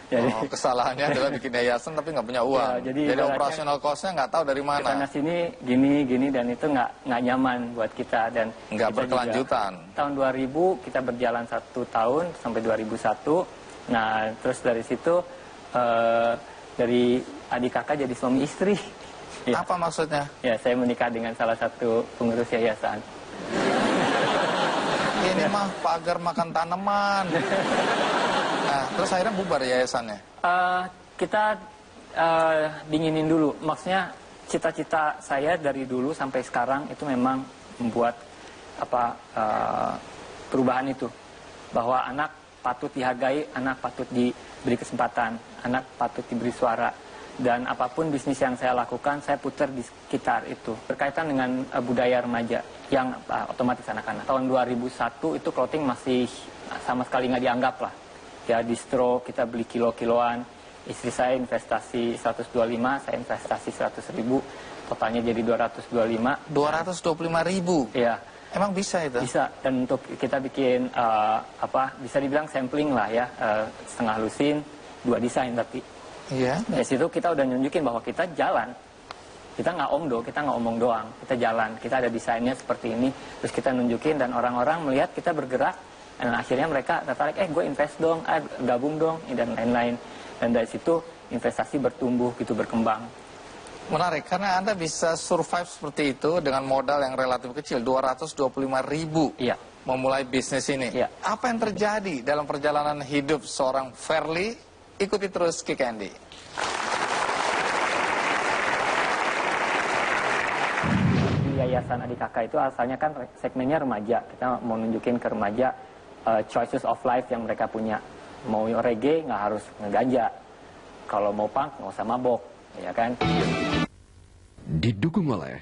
Jadi Oh, kesalahannya adalah bikin yayasan tapi nggak punya uang. Ya, jadi jadi ibaratnya operasional cost-nya nggak tahu dari mana. kesana sini gini dan itu nggak nyaman buat kita dan Nggak kita berkelanjutan. juga, tahun 2000 kita berjalan 1 tahun sampai 2001. Nah terus dari situ dari adik kakak jadi suami istri. Ya. Apa maksudnya? Ya, saya menikah dengan salah satu pengurus yayasan. Ini mah pagar makan tanaman. Nah, terus akhirnya bubar yayasannya. Kita dinginin dulu. Maksudnya cita-cita saya dari dulu sampai sekarang itu memang membuat perubahan itu. Bahwa anak patut dihargai, anak patut diberi kesempatan, anak patut diberi suara. Dan apapun bisnis yang saya lakukan, saya putar di sekitar itu. Berkaitan dengan budaya remaja yang otomatis anak-anak. Tahun 2001 itu clothing masih sama sekali nggak dianggap lah. Ya distro, kita beli kilo-kiloan. Istri saya investasi 125, saya investasi 100.000. Totalnya jadi 225. 225.000. Iya. Emang bisa itu? Bisa, dan untuk kita bikin bisa dibilang sampling lah ya, setengah lusin, 2 desain tapi. Iya. Dari situ kita udah nunjukin bahwa kita jalan. Kita nggak omdo, kita nggak omong doang. Kita jalan, kita ada desainnya seperti ini. Terus kita nunjukin dan orang-orang melihat kita bergerak. Dan akhirnya mereka tertarik, gue invest dong, gabung dong, dan lain-lain. Dan dari situ investasi bertumbuh gitu, berkembang. Menarik, karena Anda bisa survive seperti itu dengan modal yang relatif kecil, 225.000. Iya. Memulai bisnis ini. Iya. Apa yang terjadi dalam perjalanan hidup seorang Fairly? Ikuti terus Kick Andy. Di Yayasan Adik Kakak itu asalnya kan segmennya remaja. Kita mau nunjukin ke remaja choices of life yang mereka punya. Mau reggae nggak harus ngeganja. Kalau mau punk nggak usah mabok, ya kan? Didukung oleh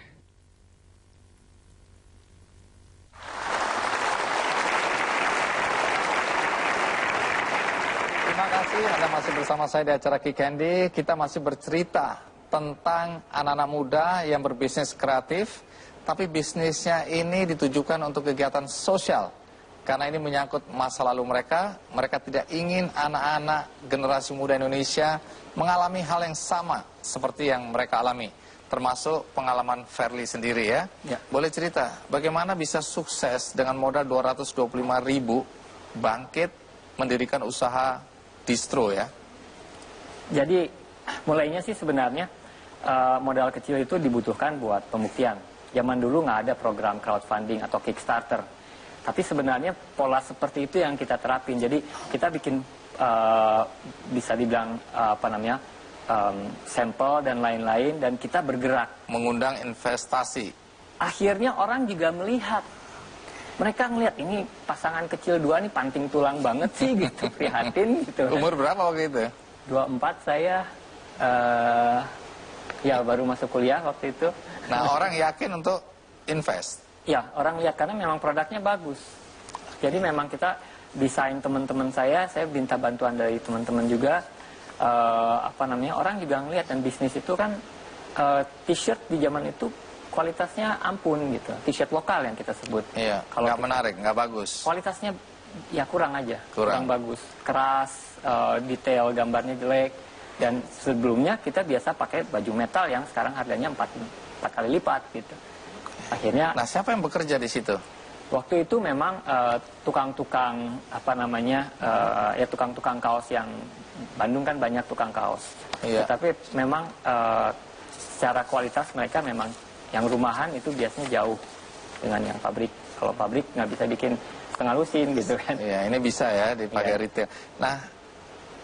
Terima kasih Anda masih bersama saya di acara Kick Andy. Kita masih bercerita tentang anak-anak muda yang berbisnis kreatif, tapi bisnisnya ini ditujukan untuk kegiatan sosial. Karena ini menyangkut masa lalu mereka, mereka tidak ingin anak-anak generasi muda Indonesia mengalami hal yang sama seperti yang mereka alami. Termasuk pengalaman Fairly sendiri ya. Ya. Boleh cerita, bagaimana bisa sukses dengan modal 225.000 bangkit mendirikan usaha distro ya? Jadi mulainya sih sebenarnya modal kecil itu dibutuhkan buat pembuktian. Zaman dulu nggak ada program crowdfunding atau Kickstarter. Tapi sebenarnya pola seperti itu yang kita terapin. Jadi kita bikin bisa dibilang sampel dan lain-lain, dan kita bergerak. Mengundang investasi. Akhirnya orang juga melihat. Mereka ngelihat ini pasangan kecil dua nih panting tulang banget sih gitu, prihatin gitu. Umur berapa waktu itu? 24 saya, ya baru masuk kuliah waktu itu. Nah, orang yakin untuk invest. Ya, orang lihat karena memang produknya bagus. Jadi memang kita desain teman-teman saya minta bantuan dari teman-teman juga. Orang juga ngelihat, dan bisnis itu kan t-shirt di zaman itu kualitasnya ampun gitu. T-shirt lokal yang kita sebut. Iya, Kalau nggak menarik, nggak bagus. kualitasnya ya kurang aja, Kurang. bagus, keras, detail gambarnya jelek. Dan sebelumnya kita biasa pakai baju metal yang sekarang harganya 4 kali lipat gitu. Akhirnya Nah, siapa yang bekerja di situ? waktu itu memang tukang-tukang tukang-tukang kaos yang Bandung kan banyak tukang kaos. Iya. Tapi memang secara kualitas mereka memang yang rumahan itu biasanya jauh dengan yang pabrik. Kalau pabrik nggak bisa bikin setengah lusin gitu kan. Ya, ini bisa ya dipakai Iya. retail. Nah,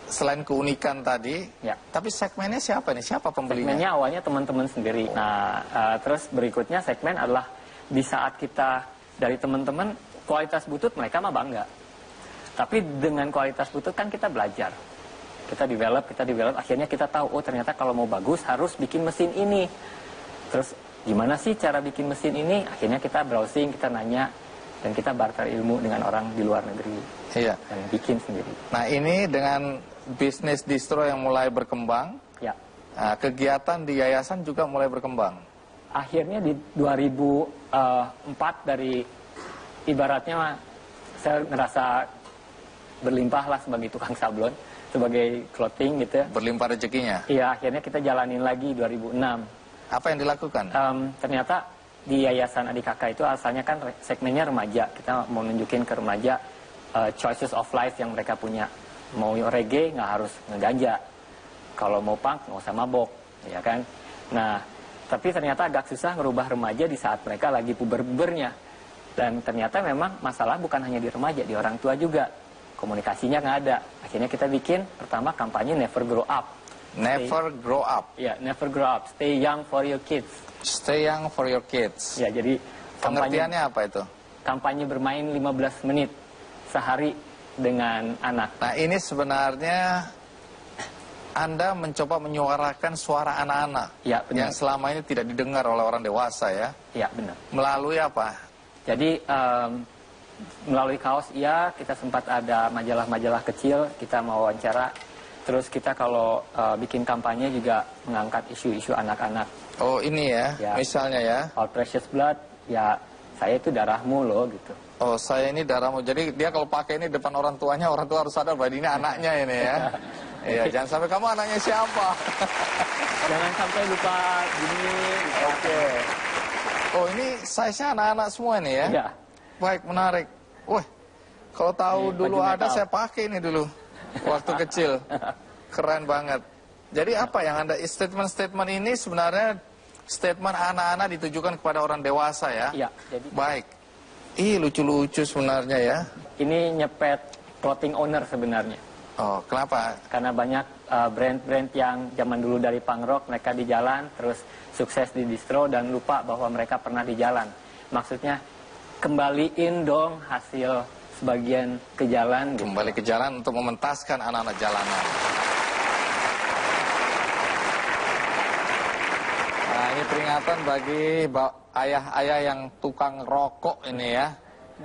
selain keunikan tadi, Ya. tapi segmennya siapa nih? Siapa pembelinya? Segmennya awalnya teman-teman sendiri. Nah, terus berikutnya segmen adalah di saat kita dari teman-teman kualitas butut mereka mah bangga. Tapi dengan kualitas butut kan kita belajar. Kita develop, akhirnya kita tahu, oh ternyata kalau mau bagus harus bikin mesin ini. Terus gimana sih cara bikin mesin ini? Akhirnya kita browsing, kita nanya, dan kita barter ilmu dengan orang di luar negeri. Iya. Dan bikin sendiri. Nah, ini dengan bisnis distro yang mulai berkembang, Ya. kegiatan di yayasan juga mulai berkembang. Akhirnya di 2004 dari ibaratnya mah saya ngerasa berlimpah lah sebagai tukang sablon, sebagai clothing gitu ya. Berlimpah rezekinya. Iya, akhirnya kita jalanin lagi 2006. Apa yang dilakukan? Ternyata di Yayasan Adik Kakak itu asalnya kan segmennya remaja. Kita mau nunjukin ke remaja choices of life yang mereka punya. Mau reggae nggak harus ngeganja. Kalau mau punk nggak usah mabok, ya kan? Nah, tapi ternyata agak susah ngerubah remaja di saat mereka lagi puber-pubernya. Dan ternyata memang masalah bukan hanya di remaja, di orang tua juga. Komunikasinya nggak ada. Akhirnya kita bikin pertama kampanye Never Grow Up. Never grow up. Ya, never grow up. Stay young for your kids. Stay young for your kids. Ya, jadi Pengertiannya apa itu? kampanye bermain 15 menit sehari dengan anak. Nah, ini sebenarnya Anda mencoba menyuarakan suara anak-anak Ya, benar. yang selama ini tidak didengar oleh orang dewasa ya. Ya, benar. Melalui apa? Jadi melalui kaos iya, kita sempat ada majalah-majalah kecil, kita mau wawancara. Terus kita kalau bikin kampanye juga mengangkat isu-isu anak-anak. Oh, ini ya, Ya. misalnya ya. All Precious Blood, ya saya itu darahmu loh gitu. Oh, saya ini darahmu. Jadi dia kalau pakai ini depan orang tuanya, orang tua harus sadar bahwa ini anaknya ini ya. Iya, jangan sampai kamu anaknya siapa. Jangan sampai lupa gini. Oke. Oh, ini size-nya anak-anak semua nih ya. Ya. Baik, menarik. Wah, kalau tahu Ini dulu baju ada metal. saya pakai ini dulu. Waktu kecil. Keren banget. Jadi apa yang Anda, statement-statement ini sebenarnya statement anak-anak ditujukan kepada orang dewasa ya? Iya, jadi Baik. Ih, lucu-lucu sebenarnya ya. ini nyepet clothing owner sebenarnya. Oh, kenapa? Karena banyak brand-brand yang zaman dulu dari punk rock mereka di jalan, terus sukses di distro dan lupa bahwa mereka pernah di jalan. Maksudnya kembaliin dong hasil sebagian ke jalan gitu. Kembali ke jalan untuk mementaskan anak-anak jalanan. Nah, ini peringatan bagi ayah-ayah yang tukang rokok ini ya.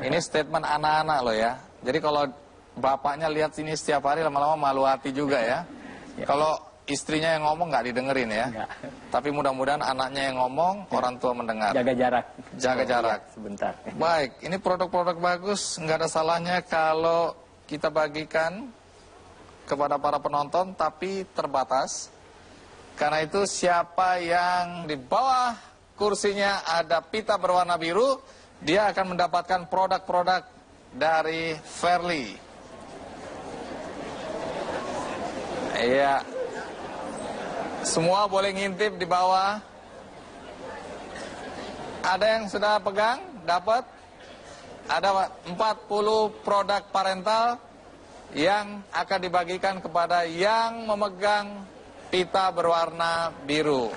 Ini statement anak-anak loh ya. Jadi kalau bapaknya lihat sini setiap hari lama-lama malu hati juga ya. Kalau istrinya yang ngomong nggak didengerin ya. Enggak. Tapi mudah-mudahan anaknya yang ngomong, orang tua mendengar. Jaga jarak. Jaga jarak. Iya, sebentar. Baik, ini produk-produk bagus, nggak ada salahnya kalau kita bagikan kepada para penonton, tapi terbatas. Karena itu siapa yang di bawah kursinya ada pita berwarna biru, dia akan mendapatkan produk-produk dari Fairly. Iya. Semua boleh ngintip di bawah. Ada yang sudah pegang, dapat. Ada 40 produk parental yang akan dibagikan kepada yang memegang pita berwarna biru.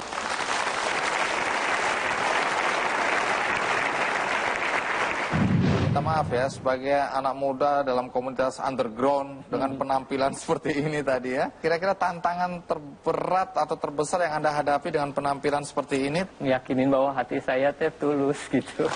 Minta maaf ya, sebagai anak muda dalam komunitas underground dengan penampilan seperti ini tadi ya. Kira-kira tantangan terberat atau terbesar yang Anda hadapi dengan penampilan seperti ini? Yakinin bahwa hati saya teh tulus gitu.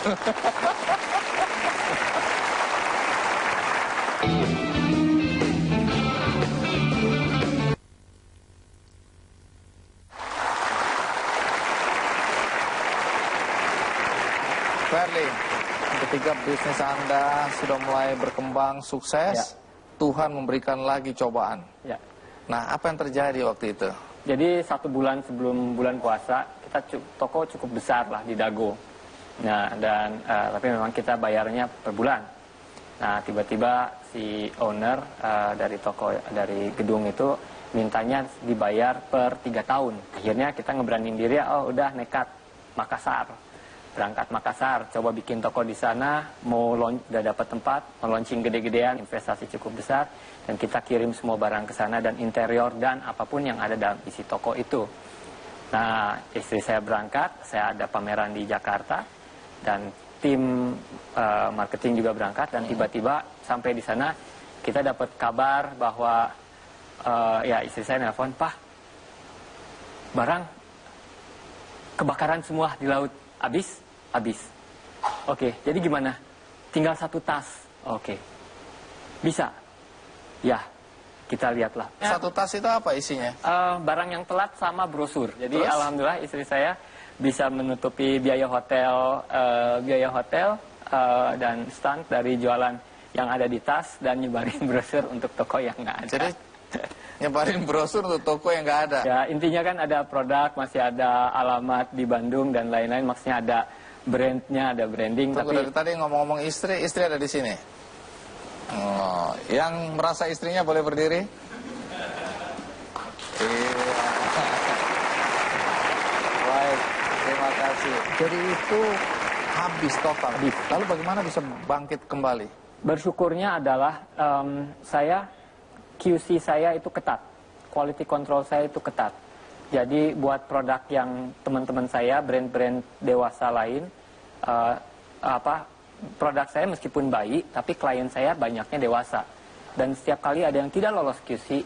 Fairly, ketika bisnis Anda sudah mulai berkembang sukses, Ya. Tuhan memberikan lagi cobaan. Ya. Nah, apa yang terjadi waktu itu? Jadi 1 bulan sebelum bulan puasa kita toko cukup besar lah di Dago. Nah dan tapi memang kita bayarnya per bulan. Nah tiba-tiba si owner dari toko dari gedung itu mintanya dibayar per 3 tahun. Akhirnya kita ngeberanin diri, oh udah nekat Makassar. Berangkat Makassar, coba bikin toko di sana, udah dapat tempat, mau launching gede-gedean, investasi cukup besar, dan kita kirim semua barang ke sana dan interior dan apapun yang ada dalam isi toko itu. Nah, istri saya berangkat, saya ada pameran di Jakarta, dan tim marketing juga berangkat, dan tiba-tiba sampai di sana kita dapat kabar bahwa ya istri saya nelpon, Pak, barang kebakaran semua di laut, habis. Oke, jadi gimana? Tinggal 1 tas. Oke, bisa? Ya, kita lihatlah. 1 tas itu apa isinya? Barang yang telat sama brosur. Jadi Terus? alhamdulillah istri saya bisa menutupi biaya hotel dan stand dari jualan yang ada di tas dan nyebarin brosur untuk toko yang nggak ada. Jadi nyebarin brosur untuk toko yang nggak ada. Ya, intinya kan ada produk, masih ada alamat di Bandung dan lain-lain, maksudnya ada brandnya, ada branding. Tunggu, dari tadi ngomong-ngomong istri ada di sini. Oh, yang merasa istrinya boleh berdiri? Iya. Baik, terima kasih. Jadi itu habis total. Lalu bagaimana bisa bangkit kembali? Bersyukurnya adalah QC saya itu ketat, quality control saya itu ketat. Jadi buat produk yang teman-teman saya, brand-brand dewasa lain, produk saya meskipun baik, tapi klien saya banyaknya dewasa. Dan setiap kali ada yang tidak lolos QC,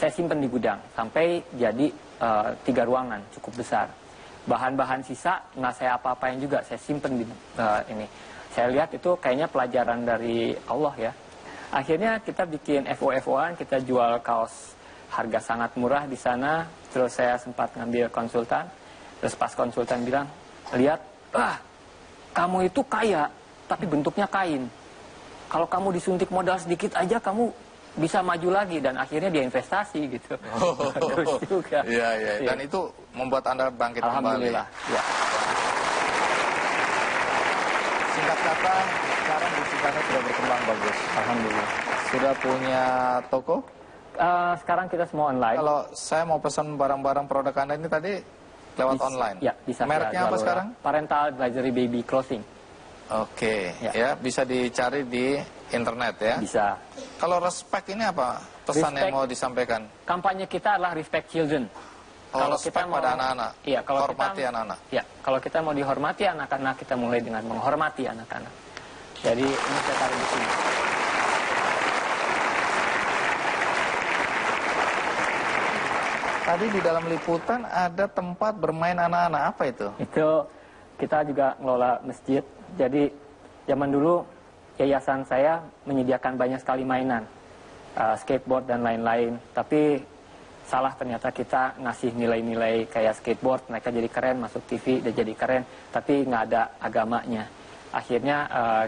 saya simpen di gudang sampai jadi 3 ruangan cukup besar. Bahan-bahan sisa nggak saya apa-apain juga, saya simpen di ini. Saya lihat itu kayaknya pelajaran dari Allah ya. Akhirnya kita bikin FO-FO-an, kita jual kaos harga sangat murah di sana. Terus saya sempat ngambil konsultan. Terus pas konsultan bilang, lihat, kamu itu kaya, tapi bentuknya kain. Kalau kamu disuntik modal sedikit aja, kamu bisa maju lagi. Dan akhirnya dia investasi gitu. Terus juga. Iya. Dan itu membuat Anda bangkit kembali. Alhamdulillah. Ya. Singkat kata, sekarang bisnis Anda sudah berkembang bagus. Alhamdulillah. Sudah punya toko? Sekarang kita semua online. Kalau saya mau pesan barang-barang produk Anda ini tadi lewat online. Ya, bisa. Mereknya apa sekarang? Parental Advisory Baby Clothing. Oke, ya bisa dicari di internet ya. Bisa. Kalau respect ini apa pesan yang Respect. mau disampaikan? Kampanye kita adalah respect children. Kalau respect pada anak-anak. Iya, kalau hormati anak-anak. Iya, kalau kita mau dihormati anak-anak, kita mulai dengan menghormati anak-anak. Jadi ini saya taruh di sini. Tadi di dalam liputan ada tempat bermain anak-anak, apa itu? Itu kita juga ngelola masjid. Jadi zaman dulu yayasan saya menyediakan banyak sekali mainan, skateboard dan lain-lain. Tapi salah, ternyata kita ngasih nilai-nilai kayak skateboard, mereka jadi keren, masuk TV udah jadi keren, tapi nggak ada agamanya. Akhirnya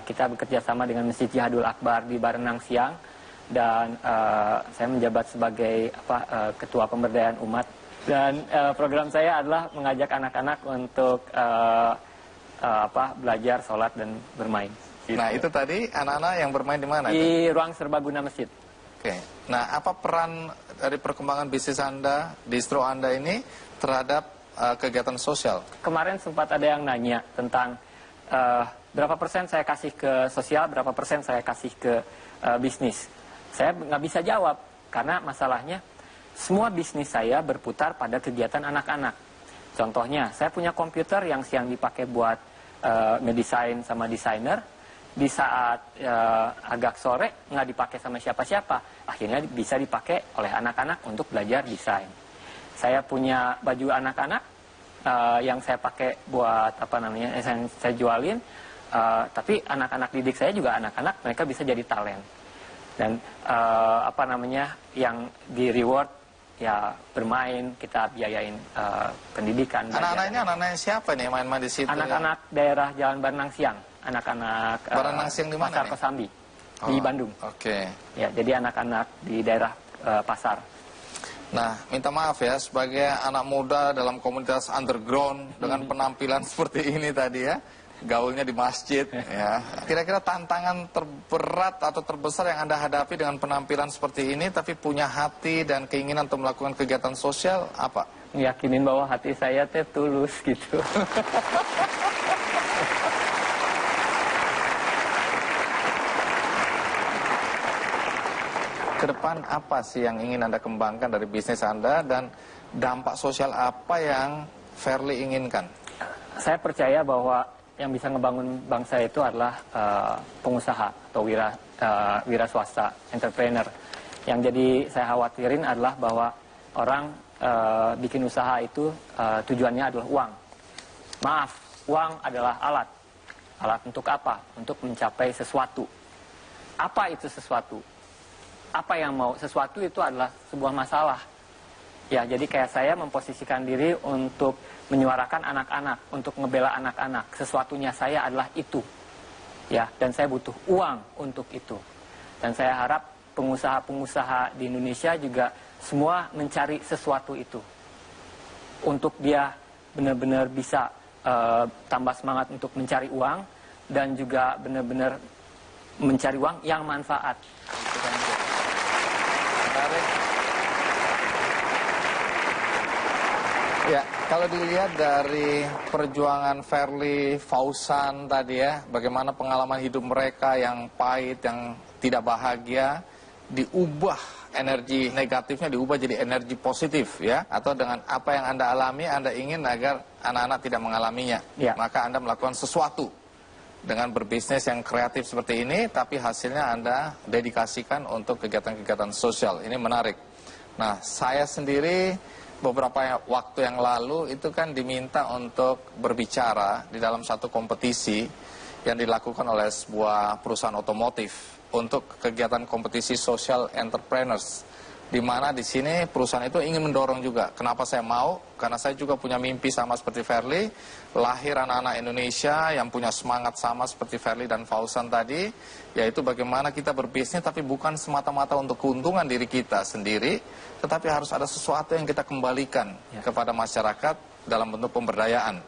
kita bekerja sama dengan Masjid Jihadul Akbar di Barenang Siang, dan saya menjabat sebagai ketua pemberdayaan umat. Dan program saya adalah mengajak anak-anak untuk belajar, sholat dan bermain. Gitu. Nah itu tadi anak-anak yang bermain di mana? Di ruang serbaguna masjid. Oke. Nah apa peran dari perkembangan bisnis Anda, distro Anda ini terhadap kegiatan sosial? Kemarin sempat ada yang nanya tentang berapa persen saya kasih ke sosial, berapa persen saya kasih ke bisnis. Saya nggak bisa jawab, karena masalahnya semua bisnis saya berputar pada kegiatan anak-anak. Contohnya, saya punya komputer yang siang dipakai buat ngedesain sama desainer. Di saat agak sore nggak dipakai sama siapa-siapa, akhirnya bisa dipakai oleh anak-anak untuk belajar desain. Saya punya baju anak-anak yang saya pakai buat saya jualin. Tapi anak-anak didik saya juga anak-anak, mereka bisa jadi talent. Dan yang di reward ya bermain, kita biayain pendidikan. Anak-anak ini anak-anak siapa nih main-main di situ? Anak-anak daerah Jalan Barenang Siang, anak-anak Barenang Siang di mana Pasar nih? Kosambi di Bandung. Oke. Ya, jadi anak-anak di daerah pasar. Nah, minta maaf ya sebagai anak muda dalam komunitas underground dengan penampilan seperti ini tadi ya. gaulnya di masjid. Ya. Kira-kira tantangan terberat atau terbesar yang Anda hadapi dengan penampilan seperti ini, tapi punya hati dan keinginan untuk melakukan kegiatan sosial, apa? Yakinin bahwa hati saya teh tulus gitu. Ke depan apa sih yang ingin Anda kembangkan dari bisnis Anda, dan dampak sosial apa yang Fairly inginkan? Saya percaya bahwa yang bisa ngebangun bangsa itu adalah pengusaha atau wira swasta, entrepreneur. Yang jadi saya khawatirin adalah bahwa orang bikin usaha itu tujuannya adalah uang. Maaf, uang adalah alat. Alat untuk apa? Untuk mencapai sesuatu. Apa itu sesuatu? Apa yang mau? Sesuatu itu adalah sebuah masalah. Ya, jadi kayak saya memposisikan diri untuk menyuarakan anak-anak, untuk ngebela anak-anak. Sesuatunya saya adalah itu. Ya, dan saya butuh uang untuk itu. Dan saya harap pengusaha-pengusaha di Indonesia juga semua mencari sesuatu itu. Untuk dia benar-benar bisa tambah semangat untuk mencari uang, dan juga benar-benar mencari uang yang manfaat. Ya, kalau dilihat dari perjuangan Fairly, Fauzan tadi ya, bagaimana pengalaman hidup mereka yang pahit, yang tidak bahagia, diubah energi negatifnya diubah jadi energi positif ya, atau dengan apa yang Anda alami, Anda ingin agar anak-anak tidak mengalaminya. Ya. Maka Anda melakukan sesuatu dengan berbisnis yang kreatif seperti ini, tapi hasilnya Anda dedikasikan untuk kegiatan-kegiatan sosial. Ini menarik. Nah, saya sendiri beberapa waktu yang lalu itu kan diminta untuk berbicara di dalam satu kompetisi yang dilakukan oleh sebuah perusahaan otomotif untuk kegiatan kompetisi social entrepreneurs, di mana di sini perusahaan itu ingin mendorong juga. Kenapa saya mau? Karena saya juga punya mimpi sama seperti Fairly, lahir anak-anak Indonesia yang punya semangat sama seperti Fairly dan Fauzan tadi, yaitu bagaimana kita berbisnis tapi bukan semata-mata untuk keuntungan diri kita sendiri, tetapi harus ada sesuatu yang kita kembalikan kepada masyarakat dalam bentuk pemberdayaan.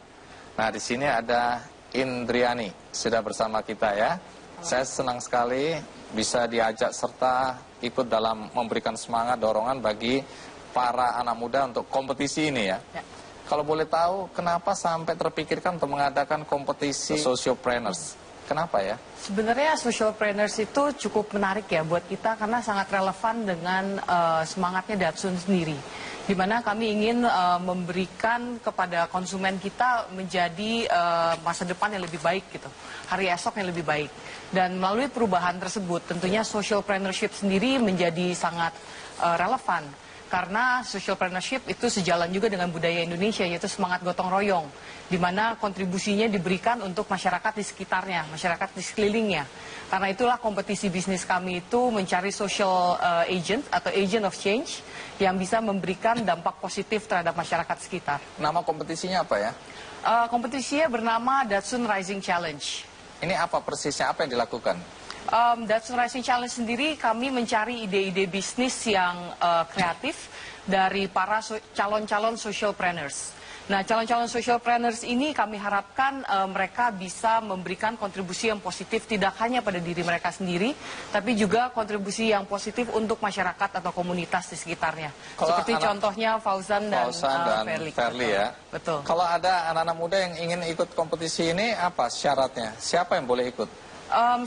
Nah, di sini ada Indriani sudah bersama kita ya. Saya senang sekali bisa diajak serta ikut dalam memberikan semangat, dorongan bagi para anak muda untuk kompetisi ini ya. Kalau boleh tahu, kenapa sampai terpikirkan untuk mengadakan kompetisi sociopreneurs? Kenapa ya? Sebenarnya socialpreneurs itu cukup menarik ya buat kita karena sangat relevan dengan semangatnya Datsun sendiri. Di mana kami ingin memberikan kepada konsumen kita menjadi masa depan yang lebih baik gitu. Hari esok yang lebih baik. Dan melalui perubahan tersebut tentunya socialpreneurship sendiri menjadi sangat relevan. Karena socialpreneurship itu sejalan juga dengan budaya Indonesia, yaitu semangat gotong royong, di mana kontribusinya diberikan untuk masyarakat di sekitarnya, masyarakat di sekelilingnya. Karena itulah kompetisi bisnis kami itu mencari social agent atau agent of change yang bisa memberikan dampak positif terhadap masyarakat sekitar. Nama kompetisinya apa ya? Kompetisinya bernama Datsun Rising Challenge. Ini apa persisnya, apa yang dilakukan? Datsun Rising Challenge sendiri kami mencari ide-ide bisnis yang kreatif dari para calon-calon socialpreneurs. Nah, calon-calon socialpreneurs ini kami harapkan mereka bisa memberikan kontribusi yang positif tidak hanya pada diri mereka sendiri, tapi juga kontribusi yang positif untuk masyarakat atau komunitas di sekitarnya. Seperti contohnya Fauzan dan Fairly ya. Betul. Kalau ada anak-anak muda yang ingin ikut kompetisi ini, apa syaratnya? Siapa yang boleh ikut?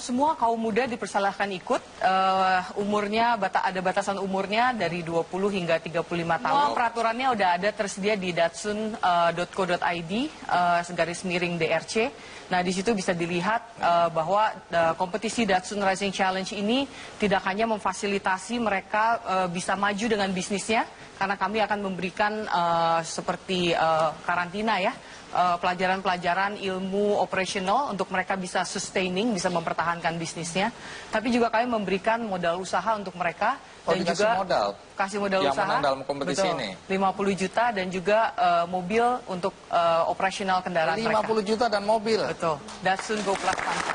Semua kaum muda dipersilahkan ikut, umurnya ada batasan umurnya dari 20 hingga 35 tahun. Peraturannya udah ada tersedia di datsun.co.id /DRC. Nah, di situ bisa dilihat bahwa kompetisi Datsun Rising Challenge ini tidak hanya memfasilitasi mereka bisa maju dengan bisnisnya, karena kami akan memberikan seperti karantina ya, pelajaran-pelajaran ilmu operasional untuk mereka bisa sustaining, bisa mempertahankan bisnisnya. Tapi juga kami memberikan modal usaha untuk mereka. Dan juga kasih modal yang usaha menang dalam kompetisi betul, ini 50 juta dan juga mobil untuk operasional kendaraan 50 mereka. 50 juta dan mobil. Betul. Datsun Go Plus Tanpa.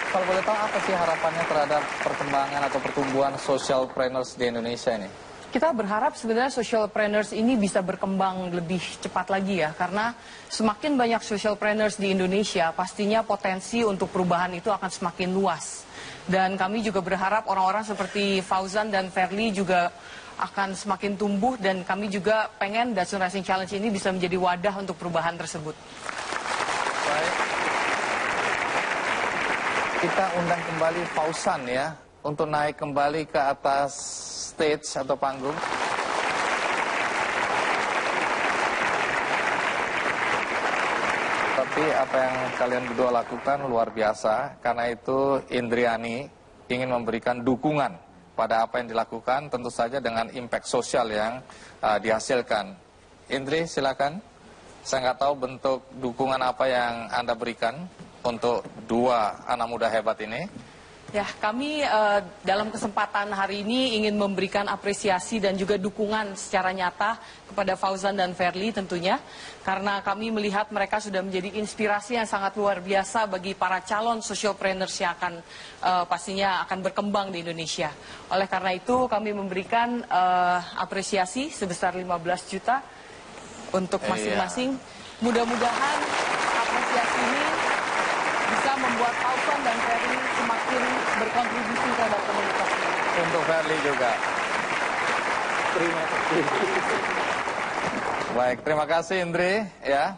Kalau boleh tahu, apa sih harapannya terhadap perkembangan atau pertumbuhan socialpreneurs di Indonesia ini? Kita berharap sebenarnya socialpreneurs ini bisa berkembang lebih cepat lagi ya, karena semakin banyak socialpreneurs di Indonesia, pastinya potensi untuk perubahan itu akan semakin luas. Dan kami juga berharap orang-orang seperti Fauzan dan Verly juga akan semakin tumbuh, dan kami juga pengen Datsun Racing Challenge ini bisa menjadi wadah untuk perubahan tersebut. Baik. Kita undang kembali Fauzan ya, untuk naik kembali ke atas stage atau panggung. Tapi apa yang kalian berdua lakukan luar biasa. Karena itu Indriani ingin memberikan dukungan pada apa yang dilakukan, tentu saja dengan impact sosial yang dihasilkan. Indri, silakan. Saya nggak tahu bentuk dukungan apa yang Anda berikan untuk dua anak muda hebat ini. Ya, kami dalam kesempatan hari ini ingin memberikan apresiasi dan juga dukungan secara nyata kepada Fauzan dan Verly tentunya. Karena kami melihat mereka sudah menjadi inspirasi yang sangat luar biasa bagi para calon socialpreneurs yang akan pastinya akan berkembang di Indonesia. Oleh karena itu kami memberikan apresiasi sebesar 15 juta untuk masing-masing. Mudah-mudahan apresiasi ini bisa membuat Fauzan dan Verly semakin berkontribusi terhadap komunitas ini. Untuk Verly juga. Terima kasih. Baik, terima kasih Indri ya.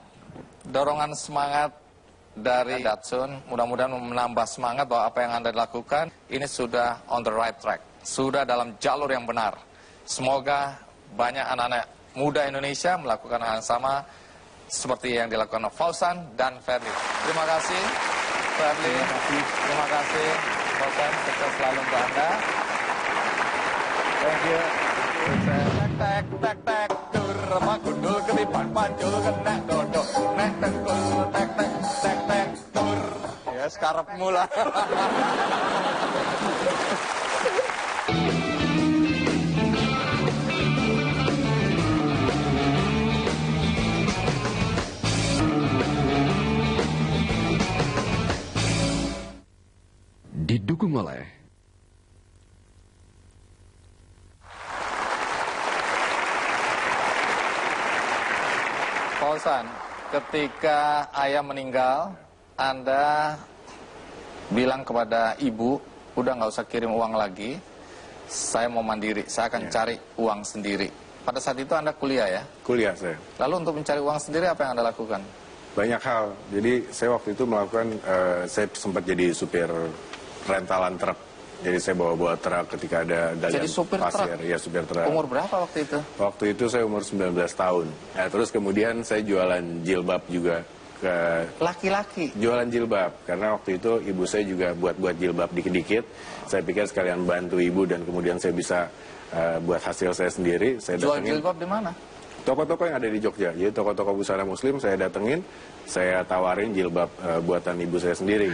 Dorongan semangat dari Datsun, mudah-mudahan menambah semangat bahwa apa yang Anda lakukan ini sudah on the right track, sudah dalam jalur yang benar. Semoga banyak anak-anak muda Indonesia melakukan hal yang sama seperti yang dilakukan Fauzan dan Verly. Terima kasih Verly, terima kasih Fauzan, sukses selalu untuk Anda. Thank you. Tek tek tek dur magundul ketipan panjul kena dodok nek tengkul tek tek tek tek dur. Ya sekarang mula. Didukung oleh Fauzan, ketika ayah meninggal, Anda bilang kepada ibu, udah nggak usah kirim uang lagi, saya mau mandiri, saya akan cari uang sendiri. Pada saat itu Anda kuliah ya? Kuliah saya. Lalu untuk mencari uang sendiri apa yang Anda lakukan? Banyak hal. Jadi saya waktu itu melakukan, saya sempat jadi supir rentalan truk. Jadi saya bawa-bawa truk ketika ada galian Jadi supir pasir. truk? Ya, supir truk. Umur berapa waktu itu? Waktu itu saya umur 19 tahun. Nah, terus kemudian saya jualan jilbab juga ke Laki-laki? jualan jilbab. Karena waktu itu ibu saya juga buat jilbab dikit-dikit. Saya pikir sekalian bantu ibu dan kemudian saya bisa buat hasil saya sendiri. Saya Jual datengin jilbab di mana? toko-toko yang ada di Jogja. Jadi toko-toko busana muslim saya datengin, saya tawarin jilbab buatan ibu saya sendiri.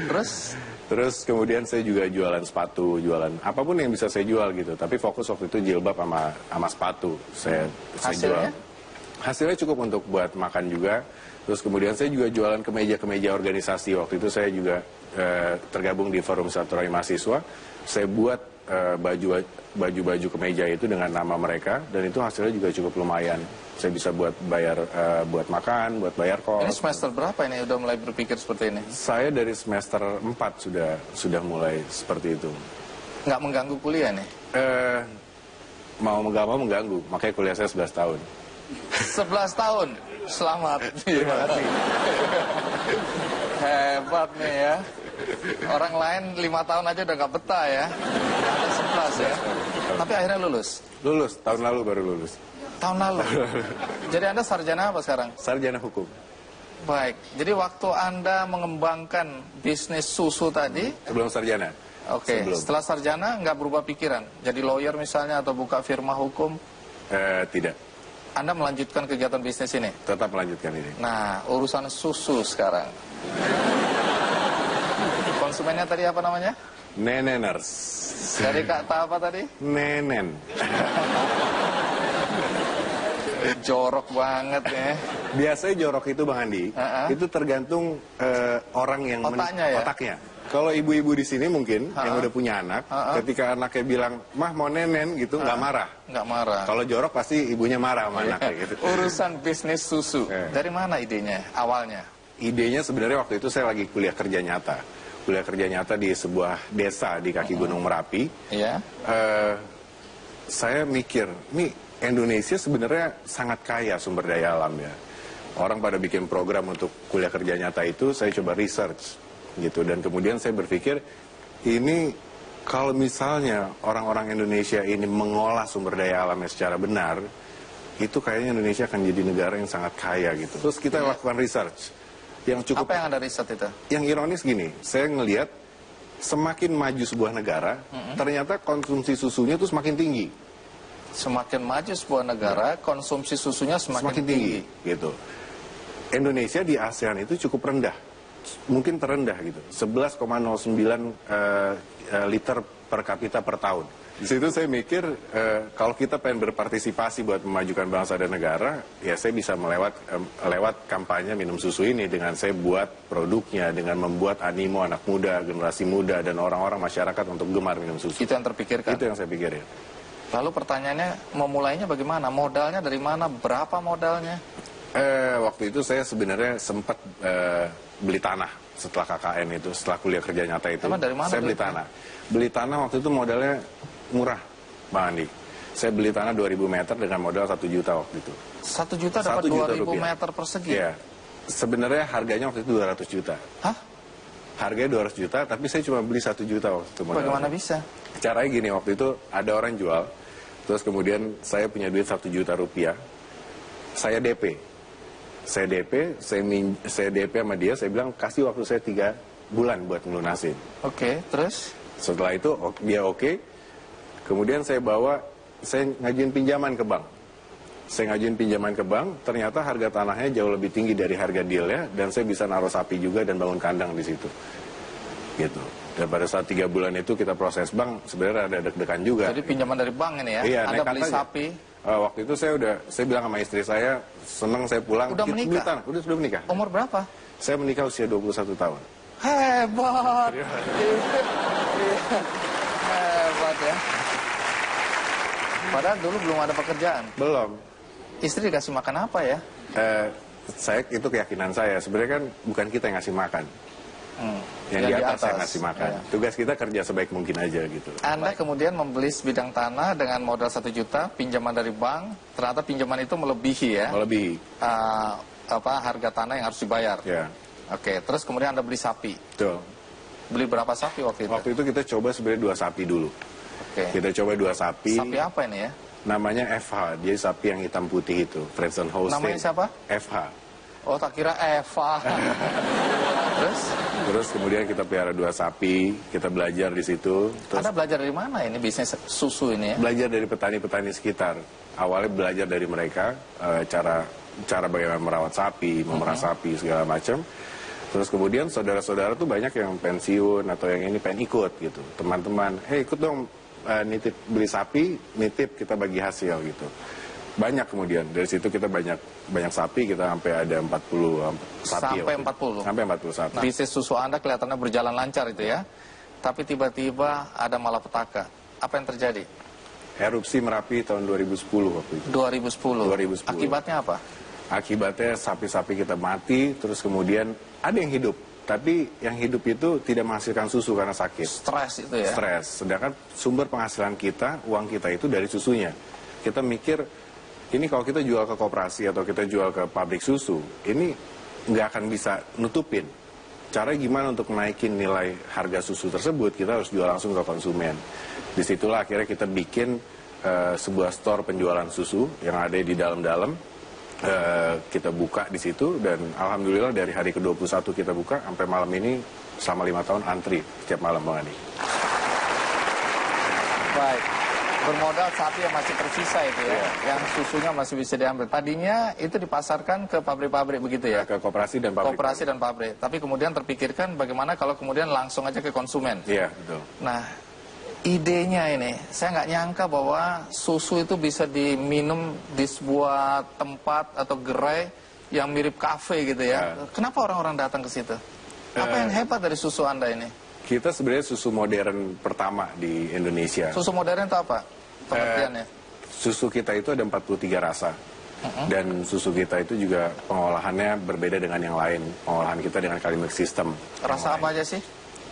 Terus kemudian saya juga jualan sepatu, jualan apapun yang bisa saya jual gitu. Tapi fokus waktu itu jilbab sama sepatu. Saya jual. Hasilnya cukup untuk buat makan juga. Terus kemudian saya juga jualan kemeja-kemeja organisasi. Waktu itu saya juga tergabung di Forum Silaturahmi Mahasiswa. Saya buat baju-baju kemeja itu dengan nama mereka. Dan itu hasilnya juga cukup lumayan. Saya bisa buat bayar, buat makan, buat bayar kos. Ini semester berapa ini udah mulai berpikir seperti ini? Saya dari semester 4 sudah mulai seperti itu. Nggak mengganggu kuliah nih? Mau nggak mau mengganggu, makanya kuliah saya 11 tahun. 11 tahun? Selamat. Terima kasih. Hebat nih ya. Orang lain 5 tahun aja udah nggak betah ya. Ada 11 ya. Tapi akhirnya lulus? Lulus, tahun lalu baru lulus. Tahun lalu? Jadi Anda sarjana apa sekarang? Sarjana hukum. Baik, jadi waktu Anda mengembangkan bisnis susu tadi, Sebelum sarjana. oke, Sebelum. setelah sarjana nggak berubah pikiran? Jadi lawyer misalnya atau buka firma hukum, Tidak, Anda melanjutkan kegiatan bisnis ini? tetap melanjutkan ini. Nah, urusan susu sekarang. Konsumennya tadi apa namanya? Neneners. Dari kata apa tadi? Nenen. Jorok banget ya. Biasanya jorok itu Bang Andi, itu tergantung orang yang Otaknya ya? otaknya. Kalau ibu-ibu di sini mungkin yang udah punya anak, ketika anaknya bilang, "Mah mau nenen," gitu, nggak marah. Nggak marah. Kalau jorok pasti ibunya marah sama anaknya gitu. Urusan bisnis susu, dari mana idenya awalnya? Idenya sebenarnya waktu itu saya lagi kuliah kerja nyata. Kuliah kerja nyata di sebuah desa di kaki Gunung Merapi. Iya. Saya mikir, nih Indonesia sebenarnya sangat kaya sumber daya alam ya. Orang pada bikin program untuk kuliah kerja nyata itu, saya coba research gitu. Dan kemudian saya berpikir, ini kalau misalnya orang-orang Indonesia ini mengolah sumber daya alamnya secara benar, itu kayaknya Indonesia akan jadi negara yang sangat kaya gitu. Terus kita lakukan research. Yang cukup, apa yang Anda riset itu? Yang ironis gini, saya ngelihat semakin maju sebuah negara, ternyata konsumsi susunya tuh semakin tinggi. Semakin maju sebuah negara, konsumsi susunya semakin tinggi. Gitu. Indonesia di ASEAN itu cukup rendah. Mungkin terendah gitu, 11,09 liter per kapita per tahun. Di situ saya mikir, kalau kita pengen berpartisipasi buat memajukan bangsa dan negara, ya saya bisa lewat kampanye minum susu ini dengan saya buat produknya, dengan membuat animo anak muda, generasi muda, dan orang-orang masyarakat untuk gemar minum susu. Itu yang terpikirkan? Itu yang saya pikirin. Lalu pertanyaannya, memulainya bagaimana? Modalnya dari mana? Berapa modalnya? Waktu itu saya sebenarnya sempat beli tanah setelah KKN itu, setelah kuliah kerja nyata itu. Dari mana saya beli tanah. Beli tanah waktu itu modalnya murah, Bang Andi. Saya beli tanah 2000 meter dengan modal 1 juta waktu itu. 1 juta dapat 2000 meter persegi? Iya. Sebenarnya harganya waktu itu 200 juta. Hah? Harganya 200 juta, tapi saya cuma beli 1 juta waktu itu modalnya. Bagaimana bisa? Caranya gini, waktu itu ada orang jual, terus kemudian saya punya duit 1 juta rupiah, saya DP. Saya DP sama dia, saya bilang kasih waktu saya 3 bulan buat melunasin. Oke, terus? Setelah itu dia oke. Kemudian saya ngajuin pinjaman ke bank. Saya ngajuin pinjaman ke bank, ternyata harga tanahnya jauh lebih tinggi dari harga dealnya, dan saya bisa naruh sapi juga dan bangun kandang di situ. Gitu. Dan pada saat 3 bulan itu kita proses bank, sebenarnya ada deg-degan juga. Jadi pinjaman dari bank ini ya? Iya, Anda beli sapi? Waktu itu saya bilang sama istri saya, senang saya pulang. Udah menikah? Sudah menikah. Umur berapa? Saya menikah usia 21 tahun. Hebat! Hebat ya. Padahal dulu belum ada pekerjaan. Belum. Istri dikasih makan apa ya? Itu keyakinan saya. Sebenarnya kan bukan kita yang ngasih makan. Yang di atas yang ngasih makan. Ya. Tugas kita kerja sebaik mungkin aja gitu. Anda kemudian membeli sebidang tanah dengan modal 1 juta, pinjaman dari bank. Ternyata pinjaman itu melebihi ya? Melebihi. Harga tanah yang harus dibayar. Ya. Oke, terus kemudian Anda beli sapi. Betul. Beli berapa sapi waktu itu? Waktu itu kita coba sebenarnya 2 sapi dulu. Oke. Kita coba 2 sapi. Sapi apa ini ya? Namanya FH, dia sapi yang hitam putih itu, Friesen Holstein. Namanya siapa? FH. Oh, tak kira Eva. Terus kemudian kita pelihara 2 sapi, kita belajar di situ. Terus Anda belajar dari mana ini bisnis susu ini ya? Belajar dari petani-petani sekitar. Awalnya belajar dari mereka cara bagaimana merawat sapi, memerah sapi segala macam. Terus kemudian saudara-saudara tuh banyak yang pensiun atau yang ini pengen ikut gitu. Teman-teman, ikut dong nitip beli sapi, nitip kita bagi hasil gitu. Banyak kemudian dari situ kita banyak sapi, kita sampai ada 40 sapi. Sampai 40. Sampai 40 sapi. Nah, bisnis susu Anda kelihatannya berjalan lancar itu ya. Tapi tiba-tiba ada malapetaka. Apa yang terjadi? Erupsi Merapi tahun 2010 waktu itu. 2010. Akibatnya apa? Akibatnya sapi-sapi kita mati, terus kemudian ada yang hidup. Tapi yang hidup itu tidak menghasilkan susu karena sakit. Stres itu ya? Stres. Sedangkan sumber penghasilan kita, uang kita itu dari susunya. Kita mikir, ini kalau kita jual ke koperasi atau kita jual ke pabrik susu, ini nggak akan bisa nutupin. Caranya gimana untuk naikin nilai harga susu tersebut, kita harus jual langsung ke konsumen. Disitulah akhirnya kita bikin sebuah store penjualan susu yang ada di dalam-dalam. Kita buka di situ dan alhamdulillah dari hari ke-21 kita buka sampai malam ini selama 5 tahun antri setiap malam Bang Andi. Baik, bermodal sapi yang masih tersisa itu ya, yang susunya masih bisa diambil. Tadinya itu dipasarkan ke pabrik-pabrik begitu ya? Ke koperasi dan pabrik. Koperasi dan pabrik. Tapi kemudian terpikirkan bagaimana kalau kemudian langsung aja ke konsumen. Iya, betul. Nah, idenya ini, saya nggak nyangka bahwa susu itu bisa diminum di sebuah tempat atau gerai yang mirip kafe gitu ya. Kenapa orang-orang datang ke situ? Apa yang hebat dari susu Anda ini? Kita sebenarnya susu modern pertama di Indonesia. Susu modern itu apa pengertiannya? Susu kita itu ada 43 rasa. Dan susu kita itu juga pengolahannya berbeda dengan yang lain. Pengolahan kita dengan Kalimix system. Rasa apa aja sih?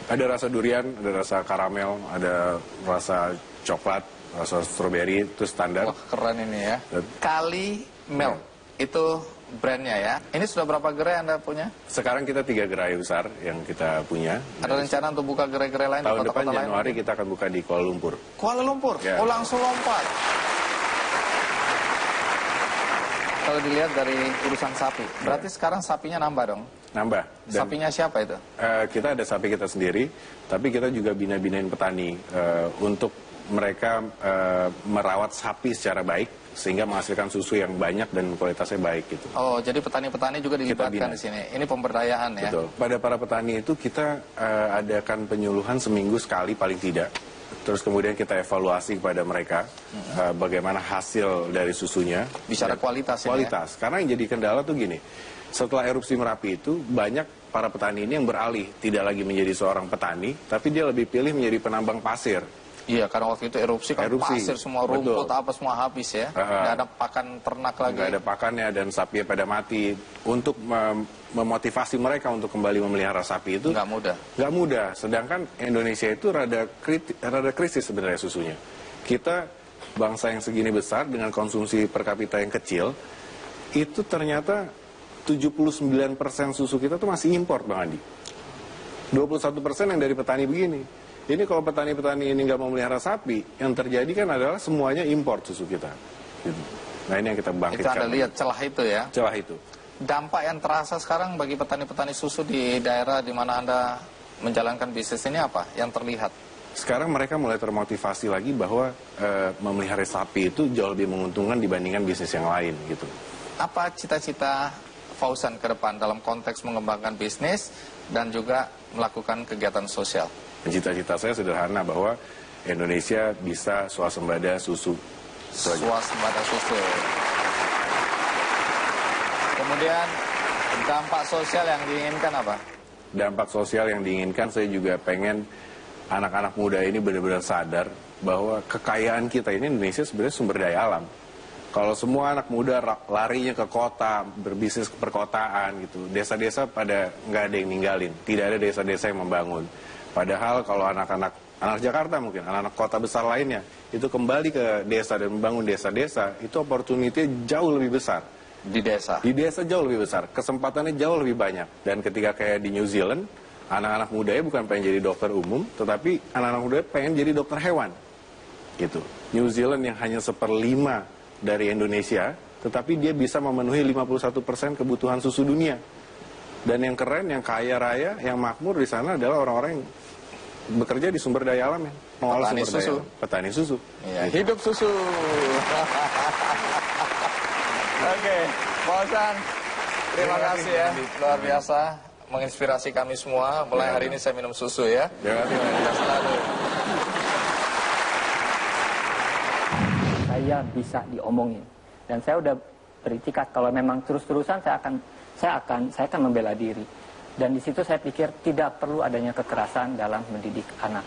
Ada rasa durian, ada rasa karamel, ada rasa coklat, rasa stroberi, itu standar. Wah, keren ini ya. Kalimilk itu brandnya ya. Ini sudah berapa gerai Anda punya? Sekarang kita 3 gerai besar yang kita punya. Ada rencana untuk buka gerai-gerai lain di Tahun depan kota-kota lain? Januari kita akan buka di Kuala Lumpur. Kuala Lumpur? Ya. Oh, langsung lompat. Kalau dilihat dari urusan sapi, berarti sekarang sapinya nambah dong? Nambah. Dan Sapinya siapa itu? kita ada sapi kita sendiri, tapi kita juga bina-binain petani untuk mereka merawat sapi secara baik sehingga menghasilkan susu yang banyak dan kualitasnya baik gitu. Oh, jadi petani-petani juga dilibatkan bina. di sini. Ini pemberdayaan ya. Betul. Pada para petani itu kita adakan penyuluhan seminggu sekali paling tidak. Terus kemudian kita evaluasi kepada mereka bagaimana hasil dari susunya. Bicara Dan kualitas ini kualitas. Karena yang jadi kendala tuh gini. Setelah erupsi Merapi itu banyak para petani ini yang beralih tidak lagi menjadi seorang petani, tapi dia lebih pilih menjadi penambang pasir. Iya, karena waktu itu erupsi kan pasir semua, rumput apa semua habis ya. Nggak ada pakan ternak lagi. Nggak ada pakannya dan sapinya pada mati. Untuk memotivasi mereka untuk kembali memelihara sapi itu nggak mudah. Nggak mudah. Sedangkan Indonesia itu rada krisis sebenarnya susunya. Kita bangsa yang segini besar dengan konsumsi per kapita yang kecil, itu ternyata 79% susu kita tuh masih impor, Bang Andi. 21% yang dari petani begini. Ini kalau petani-petani ini nggak mau melihara sapi, yang terjadi kan adalah semuanya impor susu kita. Gitu. Nah ini yang kita bangkitkan. Itu Anda lihat celah itu ya. Celah itu. Dampak yang terasa sekarang bagi petani-petani susu di daerah di mana Anda menjalankan bisnis ini apa yang terlihat? Sekarang mereka mulai termotivasi lagi bahwa memelihara sapi itu jauh lebih menguntungkan dibandingkan bisnis yang lain gitu. Apa cita-cita Fauzan ke depan dalam konteks mengembangkan bisnis dan juga melakukan kegiatan sosial? Cita-cita saya sederhana bahwa Indonesia bisa swasembada susu. Swasembada susu. Kemudian dampak sosial yang diinginkan apa? Dampak sosial yang diinginkan saya juga pengen anak-anak muda ini benar-benar sadar bahwa kekayaan kita ini Indonesia sebenarnya sumber daya alam. Kalau semua anak muda larinya ke kota, berbisnis ke perkotaan gitu, desa-desa pada nggak ada yang ninggalin, tidak ada desa-desa yang membangun. Padahal kalau anak Jakarta mungkin, anak-anak kota besar lainnya, itu kembali ke desa dan membangun desa-desa, itu opportunity jauh lebih besar. Di desa? Di desa jauh lebih besar, kesempatannya jauh lebih banyak. Dan ketika kayak di New Zealand, anak-anak mudanya bukan pengen jadi dokter umum, tetapi anak-anak mudanya pengen jadi dokter hewan. Gitu. New Zealand yang hanya 1/5 dari Indonesia, tetapi dia bisa memenuhi 51% kebutuhan susu dunia. Dan yang keren, yang kaya raya, yang makmur di sana adalah orang-orang yang bekerja di sumber daya alam ya. Petani susu. Petani susu. Ya, hidup susu. Oke, Fauzan, terima kasih ya, luar biasa, menginspirasi kami semua. Mulai hari ini saya minum susu ya. Terima kasih. Selalu. Saya bisa diomongin, dan saya udah beritikat kalau memang terus-terusan saya akan membela diri. Dan di situ saya pikir tidak perlu adanya kekerasan dalam mendidik anak.